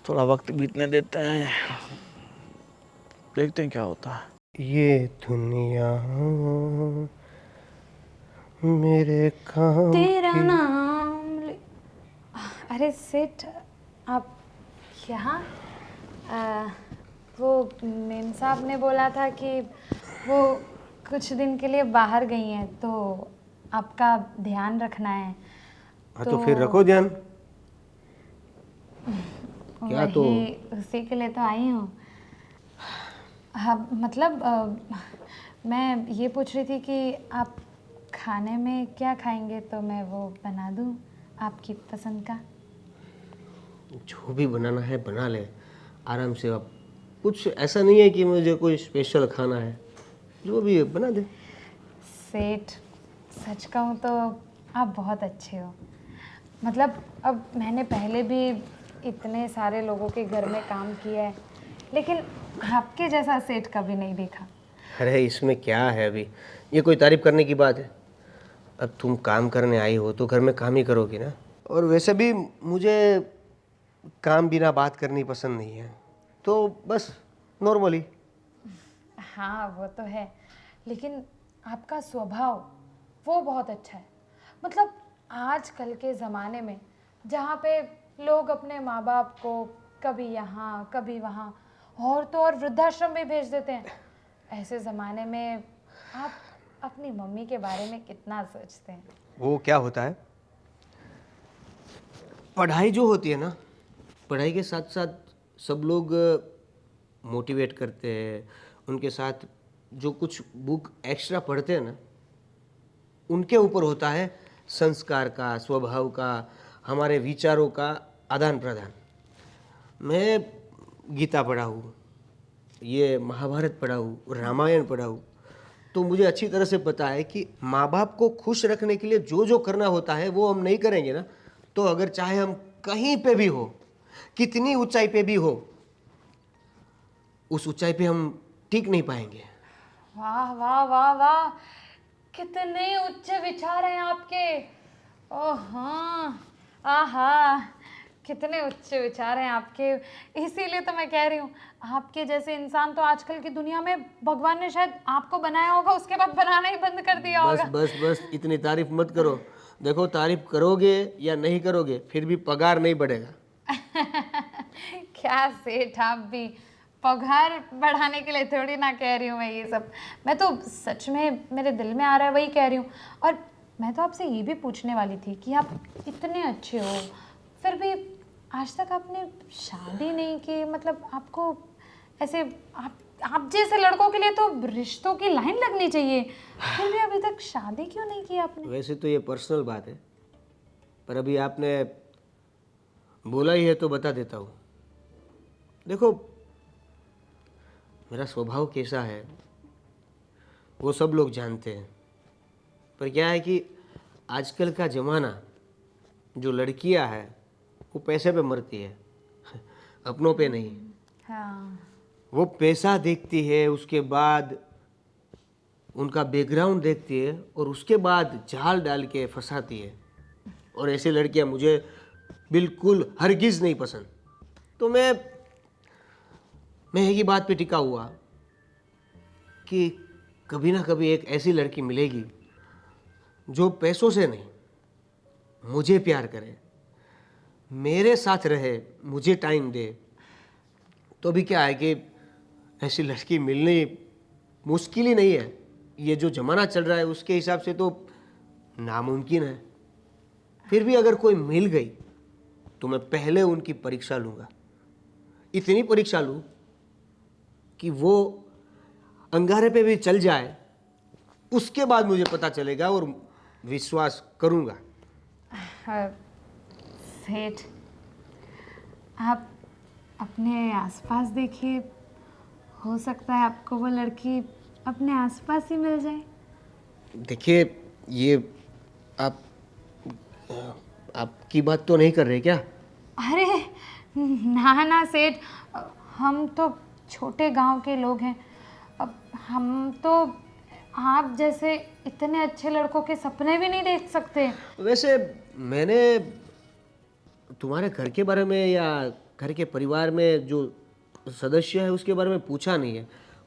थोड़ा वक्त बीतने देते हैं, देखते हैं क्या होता है। ये दुनिया मेरे काम तेरा की। नाम अरे सेठ, आप यहाँ? आ, वो मेम साहब ने बोला था कि वो कुछ दिन के लिए बाहर गई हैं, तो आपका ध्यान रखना है। हाँ तो फिर रखो ध्यान। क्या तो वही उसी के लिए तो आई हूँ। हाँ मतलब मैं ये पूछ रही थी कि आप खाने में क्या खाएंगे, तो मैं वो बना दूँ आपकी पसंद का। जो भी बनाना है बना ले आराम से। अब कुछ ऐसा नहीं है कि मुझे कोई स्पेशल खाना है, जो भी है बना दे। सेठ, सच कहूँ तो आप बहुत अच्छे हो। मतलब अब मैंने पहले भी इतने सारे लोगों के घर में काम किया है, लेकिन आपके जैसा सेठ कभी नहीं देखा। अरे इसमें क्या है, अभी ये कोई तारीफ करने की बात है? अब तुम काम करने आई हो तो घर में काम ही करोगी ना। और वैसे भी मुझे काम बिना बात करनी पसंद नहीं है, तो बस नॉर्मली। हाँ वो तो है, लेकिन आपका स्वभाव वो बहुत अच्छा है। मतलब आजकल के ज़माने में जहाँ पे लोग अपने माँ बाप को कभी यहाँ कभी वहाँ और तो और वृद्धाश्रम भी भेज देते हैं, ऐसे ज़माने में आप अपनी मम्मी के बारे में कितना सोचते हैं? वो क्या होता है, पढ़ाई जो होती है ना, पढ़ाई के साथ साथ सब लोग मोटिवेट करते हैं, उनके साथ जो कुछ बुक एक्स्ट्रा पढ़ते हैं ना, उनके ऊपर होता है संस्कार का, स्वभाव का, हमारे विचारों का आदान प्रदान। मैं गीता पढ़ा हूँ, ये महाभारत पढ़ा हूँ, रामायण पढ़ा हूँ, तो मुझे अच्छी तरह से पता है कि माँ बाप को खुश रखने के लिए जो जो करना होता है वो हम नहीं करेंगे ना, तो अगर चाहे हम कहीं पे भी हो, कितनी ऊंचाई पे भी हो, उस ऊंचाई पे हम टिक नहीं पाएंगे। वाह वाह वाह वाह, कितने उच्च विचार हैं आपके। ओह हाँ, आहा, कितने उच्च विचार हैं आपके। इसीलिए तो मैं कह रही हूँ, आपके जैसे इंसान तो आजकल की दुनिया में भगवान ने शायद आपको बनाया होगा, उसके बाद बनाना ही बंद कर दिया बस होगा। बस बस इतनी तारीफ मत करो। देखो, तारीफ करोगे या नहीं करोगे फिर भी पगार नहीं बढ़ेगा। क्या सेठ आप भी, पगार बढ़ाने के लिए थोड़ी ना कह रही हूँ मैं ये सब। मैं तो सच में मेरे दिल में आ रहा है वही कह रही हूँ। और मैं तो आपसे ये भी पूछने वाली थी कि आप इतने अच्छे हो, फिर भी आज तक आपने शादी नहीं की। मतलब आपको ऐसे आप जैसे लड़कों के लिए तो रिश्तों की लाइन लगनी चाहिए, फिर भी अभी तक शादी क्यों नहीं की आपने? वैसे तो ये पर्सनल बात है, पर अभी आपने बोला ही है तो बता देता हूँ। देखो, मेरा स्वभाव कैसा है वो सब लोग जानते हैं, पर क्या है कि आजकल का ज़माना, जो लड़कियां हैं वो पैसे पे मरती है, अपनों पे नहीं। हाँ, वो पैसा देखती है, उसके बाद उनका बैकग्राउंड देखती है और उसके बाद जाल डाल के फंसाती है। और ऐसी लड़कियां मुझे बिल्कुल हरगिज़ नहीं पसंद। तो मैं एक ही बात पे टिका हुआ कि कभी ना कभी एक ऐसी लड़की मिलेगी जो पैसों से नहीं, मुझे प्यार करे, मेरे साथ रहे, मुझे टाइम दे। तो अभी क्या है कि ऐसी लड़की मिलनी मुश्किल ही नहीं है। ये जो ज़माना चल रहा है उसके हिसाब से तो नामुमकिन है। फिर भी अगर कोई मिल गई तो मैं पहले उनकी परीक्षा लूँगा, इतनी परीक्षा लूँ कि वो अंगारे पे भी चल जाए, उसके बाद मुझे पता चलेगा और विश्वास करूँगा। सेठ, आप अपने आसपास देखिए, हो सकता है आपको वो लड़की अपने आसपास ही मिल जाए। देखिए, ये आपकी बात तो नहीं कर रहे क्या? अरे ना ना सेठ, हम तो छोटे गांव के लोग हैं। अब हम तो आप जैसे इतने अच्छे लड़कों के सपने भी नहीं देख सकते। वैसे मैंने तुम्हारे घर के बारे में या घर के परिवार में जो सदस्य है उसके बारे में पूछा नहीं है।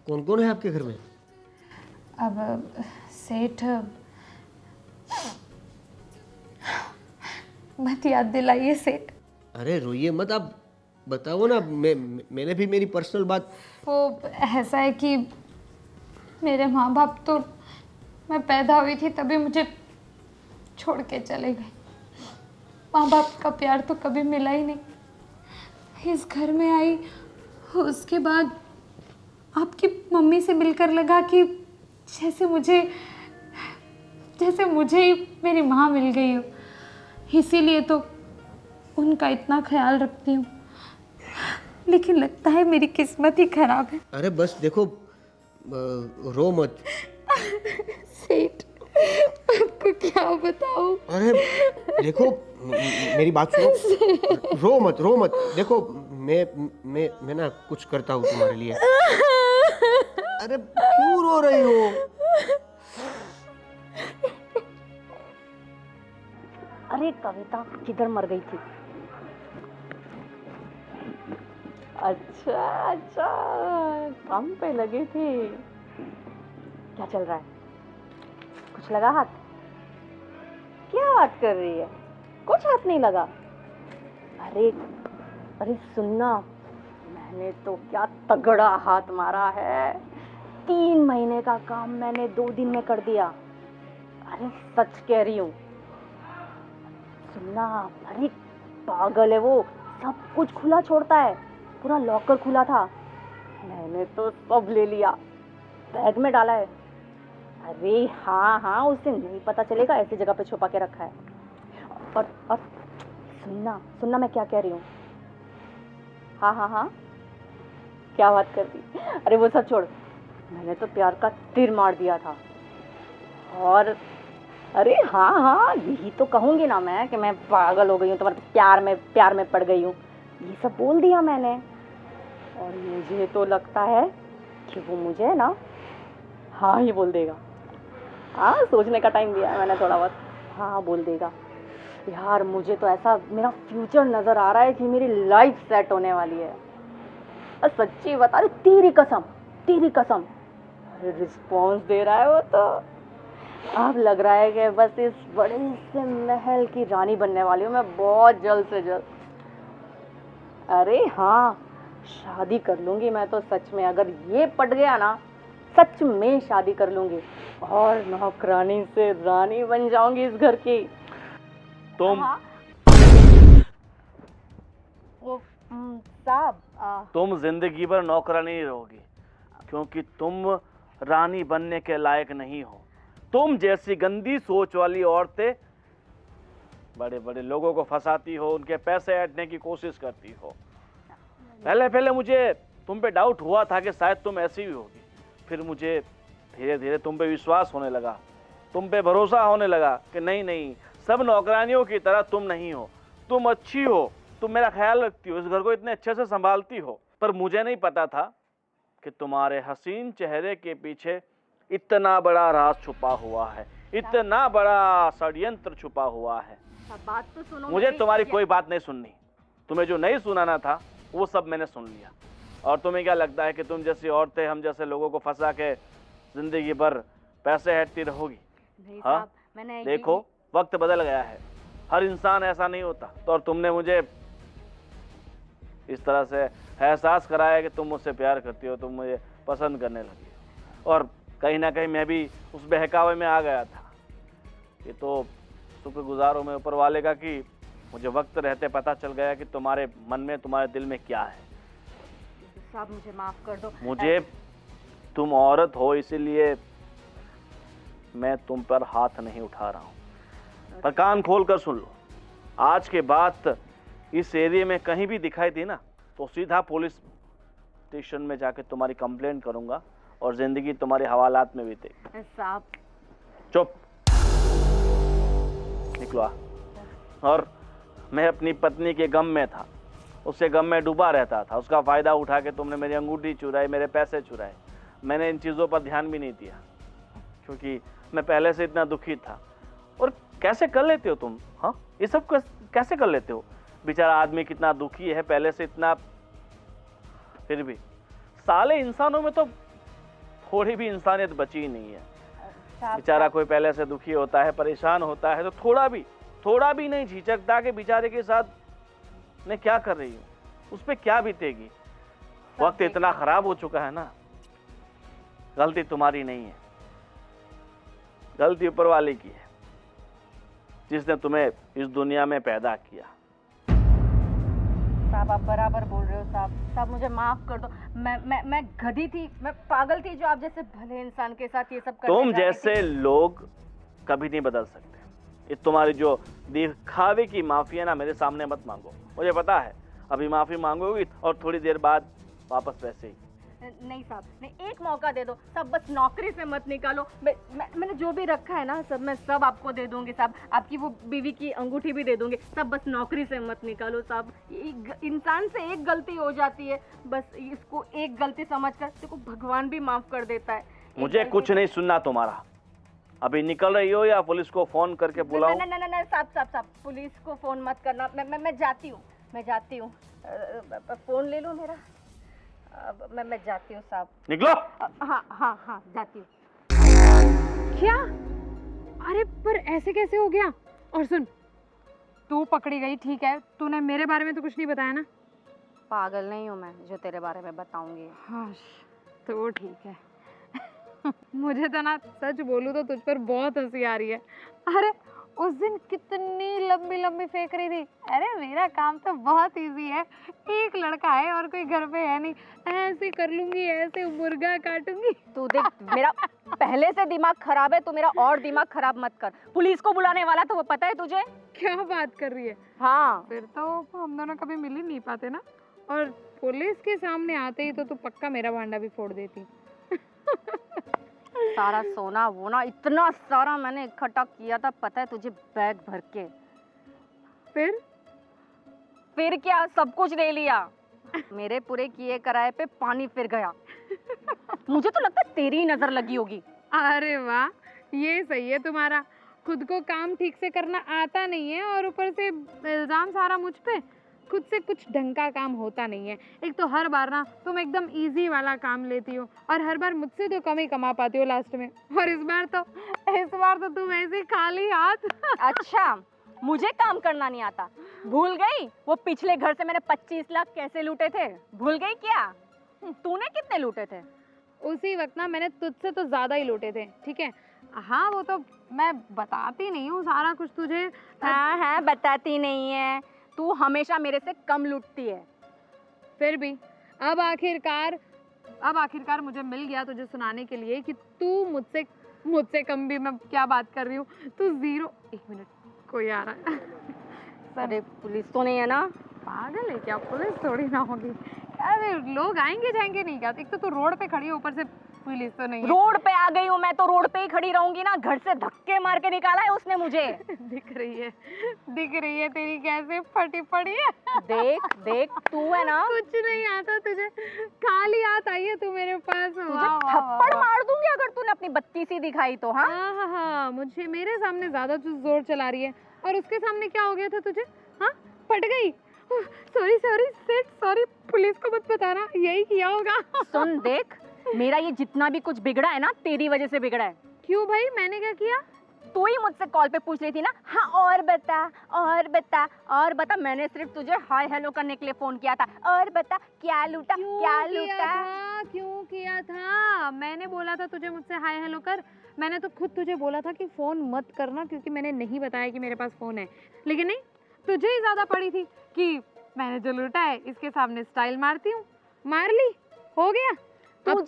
कौन कौन है आपके घर में? अब सेठ, मत याद दिलाइए सेठ। अरे रोइए मत, आप बताओ ना। मैंने भी मेरी पर्सनल बात। वो ऐसा है कि मेरे माँ बाप तो मैं पैदा हुई थी तभी मुझे छोड़ के चले गए। माँ बाप का प्यार तो कभी मिला ही नहीं। इस घर में आई, उसके बाद आपकी मम्मी से मिलकर लगा कि जैसे मुझे ही मेरी माँ मिल गई हो। इसीलिए तो उनका इतना ख्याल रखती हूँ। लेकिन लगता है मेरी किस्मत ही खराब है। अरे बस देखो, रो मत। सेठ, आपको क्या बताऊं? अरे देखो, मेरी बात सुनो। रो मत। देखो, मैं ना कुछ करता हूँ तुम्हारे लिए। अरे क्यों रो रही हो? अरे कविता किधर मर गई थी? अच्छा, काम पे लगी थी। क्या चल रहा है? कुछ लगा हाथ? क्या बात कर रही है? कुछ हाथ नहीं लगा। अरे सुनना, मैंने तो क्या तगड़ा हाथ मारा है। 3 महीने का काम मैंने 2 दिन में कर दिया। अरे सच कह रही हूँ। सुनना, अरे पागल है वो, सब कुछ खुला छोड़ता है, पूरा लॉकर खुला था, मैंने तो सब ले लिया, बैग में डाला है। अरे हाँ हाँ, उसे नहीं पता चलेगा, ऐसी जगह पे छुपा के रखा है। और सुनना सुनना, मैं क्या कह रही हूँ। हाँ हाँ हाँ, क्या बात कर दी। अरे वो सब छोड़, मैंने तो प्यार का तीर मार दिया था। और अरे हाँ हाँ, यही तो कहूँगी ना मैं कि मैं पागल हो गई हूँ, तुम्हारे प्यार में पड़ गई हूँ, ये सब बोल दिया मैंने। और मुझे तो लगता है कि वो मुझे ना हाँ ही बोल देगा। हाँ, सोचने का टाइम दिया है मैंने थोड़ा बहुत, हाँ बोल देगा। यार मुझे तो ऐसा मेरा फ्यूचर नज़र आ रहा है कि मेरी लाइफ सेट होने वाली है। सच्ची बता रही, तेरी कसम तेरी कसम। अरे रिस्पॉन्स दे रहा है वो तो, अब लग रहा है कि बस इस बड़े से महल की रानी बनने वाली हूँ मैं बहुत जल्द से जल्द। अरे हाँ, शादी कर लूँगी मैं तो सच में, अगर ये पट गया ना सच में शादी कर लूँगी और नौकरानी से रानी बन जाऊंगी इस घर की। तुम वो साहब तुम जिंदगी भर नौकरानी नहीं रहोगी, क्योंकि तुम रानी बनने के लायक नहीं हो। तुम जैसी गंदी सोच वाली औरतें बड़े बड़े लोगों को फंसाती हो, उनके पैसे ऐंठने की कोशिश करती हो। पहले पहले मुझे तुम पे डाउट हुआ था कि शायद तुम ऐसी भी होगी, फिर मुझे धीरे धीरे तुम पे विश्वास होने लगा, तुम पे भरोसा होने लगा कि नहीं नहीं, सब नौकरानियों की तरह तुम नहीं हो, तुम अच्छी हो, तुम मेरा ख्याल रखती हो, इस घर को इतने अच्छे से संभालती हो। पर मुझे नहीं पता था कि तुम्हारे हसीन चेहरे के पीछे इतना बड़ा राज छुपा हुआ है, इतना बड़ा षड्यंत्र छुपा हुआ है। बात तो सुनो, मुझे तुम्हारी कोई बात नहीं सुननी, तुम्हें जो नहीं सुनाना था वो सब मैंने सुन लिया। और तुम्हें क्या लगता है कि तुम जैसी औरतें हम जैसे लोगों को फंसा के जिंदगी भर पैसे हैटती रहोगी? हाँ, मैंने देखो वक्त बदल गया है, हर इंसान ऐसा नहीं होता। तो और तुमने मुझे इस तरह से एहसास कराया कि तुम मुझसे प्यार करती हो, तुम मुझे पसंद करने लगी, और कहीं ना कहीं मैं भी उस बहकावे में आ गया था। ये तो शुक्रगुजार हूँ मैं ऊपर वाले का कि मुझे वक्त रहते पता चल गया कि तुम्हारे मन में, तुम्हारे दिल में क्या है। साहब मुझे माफ कर दो, मुझे तुम औरत हो इसीलिए मैं तुम पर हाथ नहीं उठा रहा हूँ। पर कान खोल कर सुन लो, आज के बाद इस एरिया में कहीं भी दिखाई दी ना तो सीधा पुलिस स्टेशन में जाके तुम्हारी कंप्लेंट करूंगा और जिंदगी तुम्हारे हवालात में बीतेगी। साहब चुप, निकलो। और मैं अपनी पत्नी के गम में था, उसके गम में डूबा रहता था, उसका फायदा उठा के तुमने मेरी अंगूठी चुराई, मेरे पैसे चुराए। मैंने इन चीज़ों पर ध्यान भी नहीं दिया क्योंकि मैं पहले से इतना दुखी था। और कैसे कर लेते हो तुम? हाँ, ये सब कैसे कर लेते हो? बेचारा आदमी कितना दुखी है पहले से इतना, फिर भी साले इंसानों में तो थोड़ी भी इंसानियत बची ही नहीं है। बेचारा कोई पहले से दुखी होता है, परेशान होता है तो थोड़ा भी नहीं झिझकता कि बेचारे के साथ मैं क्या कर रही हूँ, उस पर क्या बीतेगी। वक्त इतना खराब हो चुका है ना, गलती तुम्हारी नहीं है, गलती ऊपर वाले की है जिसने तुम्हें इस दुनिया में पैदा किया। साहब आप बराबर बोल रहे हो साहब मुझे माफ कर दो, मैं गधी थी, मैं पागल थी जो आप जैसे भले इंसान के साथ ये सब करने तुम जा रही जैसे लोग कभी नहीं बदल सकते। ये तुम्हारी जो दिखावे की माफी है ना, मेरे सामने मत मांगो। मुझे पता है अभी माफी मांगोगी और थोड़ी देर बाद वापस वैसे ही। नहीं साहब, नहीं, एक मौका दे दो सब, बस नौकरी से मत निकालो। मैंने जो भी रखा है ना सब, मैं सब आपको दे दूंगी साहब, आपकी वो बीवी की अंगूठी भी दे दूंगी सब, बस नौकरी से मत निकालो साहब। इंसान से एक गलती हो जाती है, बस इसको एक गलती समझकर देखो भगवान भी माफ कर देता है। मुझे कुछ नहीं सुनना तुम्हारा, अभी निकल रही हो या पुलिस को फोन करके बुलाऊं? नहीं साहब पुलिस को फोन मत करना, मैं जाती हूँ, फोन ले लो मेरा, मैं जाती हूँ साहब। निकलो। हाँ जाती हूँ। क्या? अरे पर ऐसे कैसे हो गया? और सुन, तू पकड़ी गई ठीक है, तूने मेरे बारे में तो कुछ नहीं बताया ना? पागल नहीं हूँ मैं जो तेरे बारे में बताऊंगी। हाँ तो ठीक है। मुझे तो ना सच बोलूँ तो तुझ पर बहुत हंसी आ रही है। अरे उस दिन कितनी लंबी लंबी फेंक रही थी। अरे मेरा काम तो बहुत इजी है, एक लड़का है और कोई घर पे है नहीं, ऐसे कर लूंगी, ऐसे मुर्गा काटूंगी। तू देख, मेरा पहले से दिमाग खराब है, तो मेरा और दिमाग खराब मत कर। पुलिस को बुलाने वाला था, वो पता है तुझे? क्या बात कर रही है? हाँ, फिर तो हम दोनों कभी मिल ही नहीं पाते ना। और पुलिस के सामने आते ही तो तू पक्का मेरा भांडा भी फोड़ देती। सारा सोना वोना इतना सारा मैंने इकट्ठा किया था, पता है तुझे, बैग भर के। फिर क्या, सब कुछ ले लिया। मेरे पूरे किए कराए पे पानी फिर गया। मुझे तो लगता है तेरी ही नजर लगी होगी। अरे वाह, ये सही है तुम्हारा। खुद को काम ठीक से करना आता नहीं है और ऊपर से इल्जाम सारा मुझ पे। खुद से कुछ ढंग का काम होता नहीं है। एक तो हर बार ना तुम एकदम इजी वाला काम लेती हो और हर बार मुझसे तो कम ही कमा पाती हो लास्ट में। और इस बार तो तुम ऐसे खाली हाथ। अच्छा, मुझे काम करना नहीं आता? भूल गई वो पिछले घर से मैंने 25 लाख कैसे लूटे थे? भूल गई क्या? तूने कितने लूटे थे? उसी वक्त ना मैंने तुझसे तो ज्यादा ही लूटे थे, ठीक है? हाँ, वो तो मैं बताती नहीं हूँ सारा कुछ तुझे। हाँ, बताती नहीं है, तू हमेशा मेरे से कम लूटती है। फिर भी अब आखिरकार मुझे मिल गया तुझे सुनाने के लिए कि तू मुझसे कम भी। मैं क्या बात कर रही हूँ, तू जीरो। एक मिनट, कोई आ रहा है। अरे पुलिस तो नहीं है ना? पागल है क्या, पुलिस थोड़ी ना होगी। अरे लोग आएंगे जाएंगे नहीं क्या? एक तो तू रोड पे खड़ी है, ऊपर से पुलिस तो नहीं है। रोड पे आ गई हूँ मैं, तो रोड पे ही खड़ी रहूंगी ना। घर से धक्के मार के निकाला है उसने मुझे। दिख रही है तेरी कैसे फटी पड़ी है। देख तू है ना, कुछ नहीं आता तुझे, खाली हाथ आई है तू मेरे पास। तुझे थप्पड़ मार दूंगी अगर तूने अपनी बत्ती सी दिखाई तो। हाँ हाँ, मुझे मेरे सामने ज्यादा तू जोर चला रही है और उसके सामने क्या हो गया था तुझे? हाँ, फट गई। सॉरी, पुलिस को मत बताना, यही किया होगा। सुन देख, मेरा ये जितना भी कुछ बिगड़ा है ना, तेरी वजह से बिगड़ा है। क्यों भाई, मैंने क्या किया? तू ही मुझसे कॉल पे पूछ रही थी ना, हाँ और बता। मैंने सिर्फ तुझे हाय हेलो करने के लिए फोन किया था। और बता, क्या लूटा? क्यों किया था? मैंने बोला था तुझे मुझसे हाय हेलो कर। मैंने तो खुद तुझे बोला था कि फोन मत करना, क्योंकि मैंने नहीं बताया कि मेरे पास फोन है। लेकिन नहीं, तुझे ही ज्यादा पड़ी थी कि मैंने जो लूटा है इसके सामने स्टाइल मारती हूँ। मार ली, हो गया। अब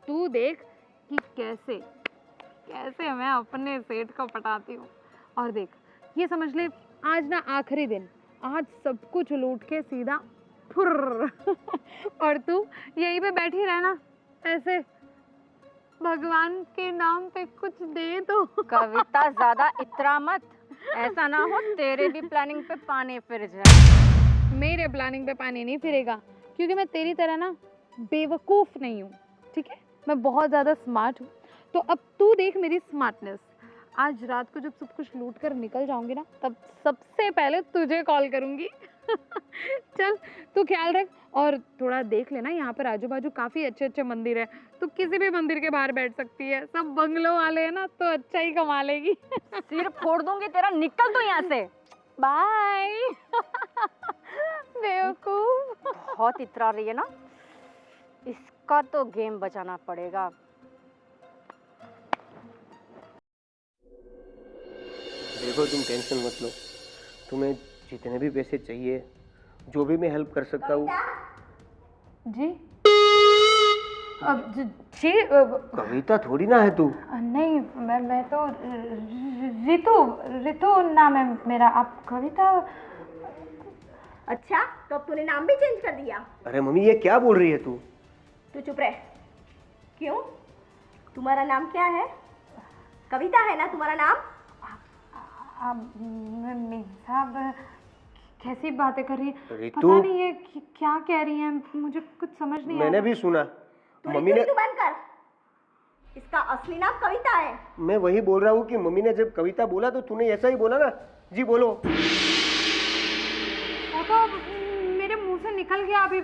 तू देख कि कैसे मैं अपने सेठ को पटाती हूँ। और देख, ये समझ ले, आज ना आखिरी दिन, आज सब कुछ लूट के सीधा फुर्र। और तू यहीं पे बैठी रहना, ऐसे भगवान के नाम पे कुछ दे दो। कविता, ज्यादा इतरा मत, ऐसा ना हो तेरे भी प्लानिंग पे पानी फिर जाए। मेरे प्लानिंग पे पानी नहीं फिरेगा, क्योंकि मैं तेरी तरह ना बेवकूफ नहीं हूँ, ठीक है? मैं बहुत ज़्यादा स्मार्ट हूँ। तो अब तू देख मेरी स्मार्टनेस। आज रात को जब सब कुछ लूट कर निकल जाऊंगी ना, तब सबसे पहले तुझे कॉल करूंगी। चल, तू ख्याल रख और थोड़ा देख लेना, यहाँ पर आजू बाजू काफ़ी अच्छे मंदिर है। तू किसी भी मंदिर के बाहर बैठ सकती है, सब बंगलों वाले हैं ना, तो अच्छा ही कमा लेगी। सिर फोड़ दूंगी तेरा, निकल तू यहाँ से। बाय। बेवकूफ। बहुत इतरा रही है ना, इसका तो गेम बजाना पड़ेगा। देखो, तुम टेंशन मत लो, तुम्हें जितने भी पैसे चाहिए, जो भी मैं हेल्प कर सकता हूँ। जी जी कविता थोड़ी ना है तू। नहीं, मैं तो रितु नाम है मेरा। आप कविता? अच्छा, तो अब तूने नाम भी चेंज कर दिया? अरे मम्मी, ये क्या बोल रही है तू? तू चुप रह। क्यों? तुम्हारा नाम क्या है? कविता है ना तुम्हारा नाम? साहब, कैसी बातें कर रही है? रितु, पता नहीं है क्या कह रही हैं, मुझे कुछ समझ नहीं आ मैंने रहा। भी सुना। मम्मी ने बंद कर। इसका असली नाम कविता है। मैं वही बोल रहा हूँ कि मम्मी ने जब कविता बोला तो तूने ऐसा ही बोला ना। जी बोलो। वो तो मेरे मुंह से निकल गया अभी।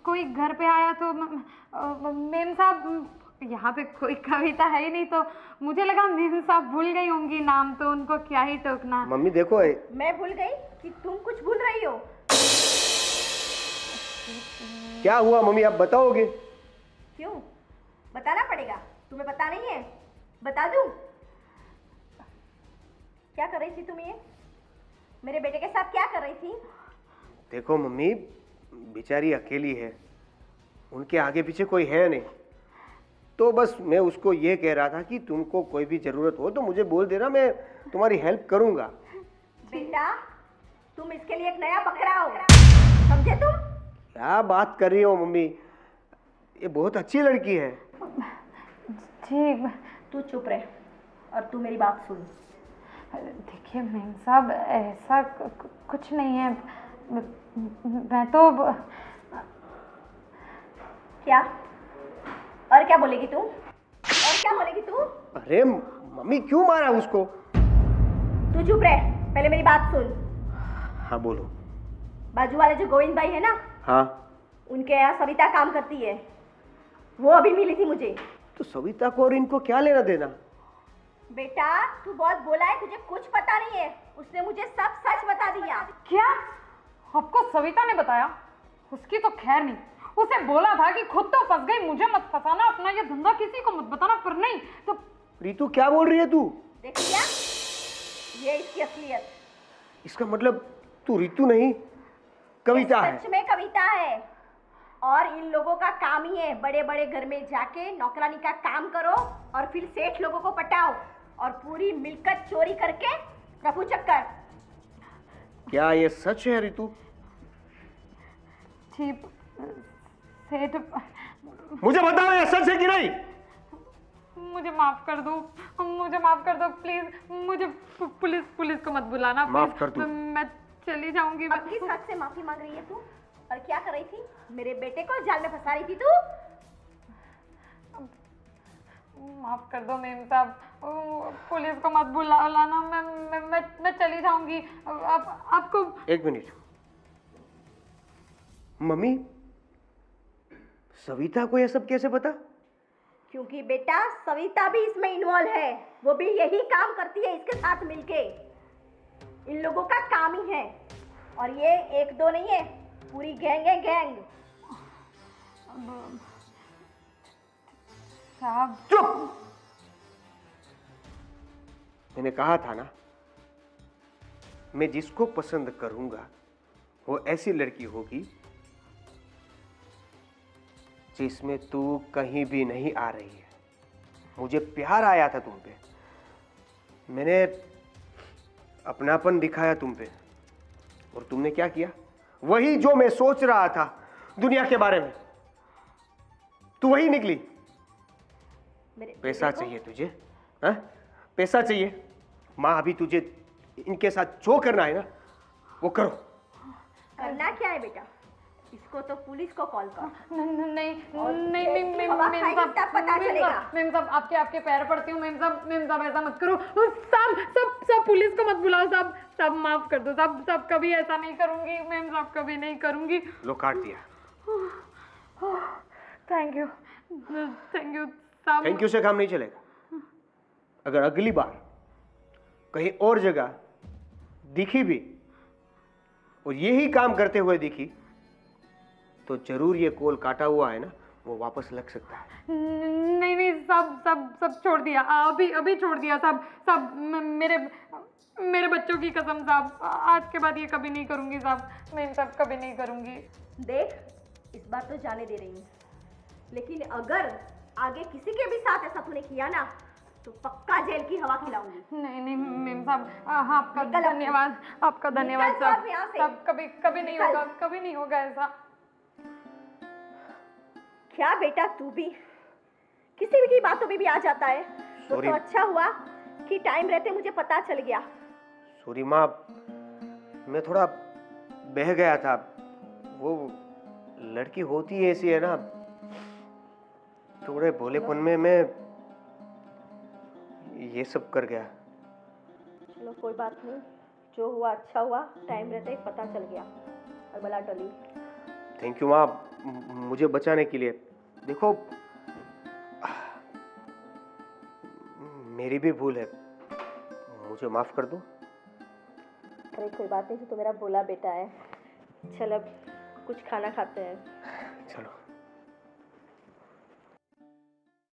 कोई घर पे आया तो मेम साहब, यहाँ पे कोई कविता है ही नहीं, तो मुझे लगा मेम साहब भूल गई होंगी नाम, तो उनको क्या ही टोकना। मम्मी देखो, मैं भूल गई कि तुम कुछ भूल रही हो। क्या हुआ मम्मी, आप बताओगे? क्यों? बताना पड़ेगा, तुम्हें पता नहीं है? बता दूं? क्या कर रही थी तुम ये? मेरे बेटे के साथ क्या कर रही थी? देखो मम्मी, बेचारी अकेली है, उनके आगे पीछे कोई है नहीं, तो बस मैं उसको ये कह रहा था कि तुमको कोई भी ज़रूरत हो तो मुझे बोल देना, मैं तुम्हारी हेल्प करूँगा। बेटा, तुम इसके लिए एक नया बकरा हो, समझे तुम? क्या बात कर रही हो मम्मी, ये बहुत अच्छी लड़की है। जी तू चुप रहे और तू मेरी बात सुन। देखिए मेम साहब, ऐसा कुछ नहीं है। मैं तो क्या? और क्या बोलेगी तू? और क्या बोलेगी तू? अरे मम्मी, क्यों मारा उसको? तू चुप रहे, पहले मेरी बात सुन। हाँ बोलो। बाजू वाले जो गोविंद भाई है ना, हाँ, उनके यहाँ सविता काम करती है, वो अभी मिली थी मुझे। तो सविता को और इनको क्या लेना देना? बेटा, तू बहुत बोला है, तुझे कुछ पता नहीं है। उसने मुझे सब सच बता दिया। क्या आपको सविता ने बताया? उसकी तो खैर नहीं, उसे बोला था कि खुद तो फंस गई, मुझे मत फंसाना, अपना ये धंधा किसी को मत बताना, पर नहीं तो। रितु, क्या बोल रही है तू? देख लिया, ये इसकी असलियत। इसका मतलब तू रितु नहीं, कविता है। सच में कविता है। और इन लोगों का काम ही है, बड़े बड़े घर में जाके नौकरानी का काम करो और फिर सेठ लोगों को पटाओ और पूरी मिलकत चोरी करके रफू चक्कर। क्या ये सच है रितु? जी सेठ, मुझे बताओ ये सच है कि नहीं? मुझे माफ कर दो, मुझे माफ कर दो प्लीज। मुझे पुलिस को मत बुलाना। माफ कर दो। मैं चली जाऊंगी। अब किस हद से माफी मांग रही है तू? और क्या कर रही थी? मेरे बेटे को जाल में फंसा रही थी तू। माफ कर दो मेम साहब, पुलिस को मत बुलाना। मैं चली जाऊंगी। आपको एक मिनट मम्मी, सविता को यह सब कैसे पता? क्योंकि बेटा, सविता भी इसमें इन्वॉल्व है, वो भी यही काम करती है इसके साथ मिलके। इन लोगों का काम ही है, और ये एक दो नहीं है, पूरी गैंग है, गैंग। साहब चुप! मैंने कहा था ना, मैं जिसको पसंद करूंगा वो ऐसी लड़की होगी जिसमें तू कहीं भी नहीं आ रही है। मुझे प्यार आया था तुम पे, मैंने अपनापन दिखाया तुम पे, और तुमने क्या किया? वही जो मैं सोच रहा था दुनिया के बारे में, तू वही निकली। पैसा चाहिए तुझे, हाँ? पैसा चाहिए। माँ, अभी तुझे इनके साथ जो करना है ना वो करो। करना क्या है बेटा? इसको तो पुलिस को कॉल कर। नहीं पता चलेगा। मेम साहब, आपके पैर पड़ती हूँ। मेम साहब ऐसा मत करो। सब पुलिस को मत बुलाओ। सब माफ कर दो। सब कभी ऐसा नहीं करूंगी मेम साहब, कभी नहीं करूंगी। लो, काट दिया। थैंक यू साहब। थैंक यू से काम नहीं चलेगा। अगर अगली बार कहीं और जगह दिखी भी और यही काम करते हुए दिखी तो जरूर ये कॉल काटा हुआ है ना, वो वापस लग सकता है। नहीं सब छोड़ दिया। अभी छोड़ दिया सब। मेरे बच्चों की कसम साहब, आज के बाद ये कभी नहीं करूंगी साहब। मैं सब कभी नहीं करूंगी। देख, इस बार तो जाने दे रही हूँ, लेकिन अगर आगे किसी के भी साथ ऐसा तूने किया ना तो पक्का जेल की हवा खिलाऊंगी। नहीं मेम साहब, आपका धन्यवाद। आपका धन्यवाद साहब। कभी नहीं होगा, कभी नहीं होगा ऐसा। क्या बेटा, तू भी किसी की बातों में भी आ जाता है। तो अच्छा हुआ कि टाइम रहते मुझे पता चल गया। सॉरी माँ, मैं थोड़ा बह गया था। वो लड़की होती है ऐसी है ना, थोड़े भोलेपन में मैं ये सब कर गया। चलो कोई बात नहीं, जो हुआ अच्छा हुआ, टाइम रहते ही पता चल गया और बला टली। थैंक यू माँ, मुझे बचाने के लिए। देखो, मेरी भी भूल है, मुझे माफ कर दो। अरे कोई बात नहीं, तो मेरा भोला बेटा है। चल अब कुछ खाना खाते हैं। चलो।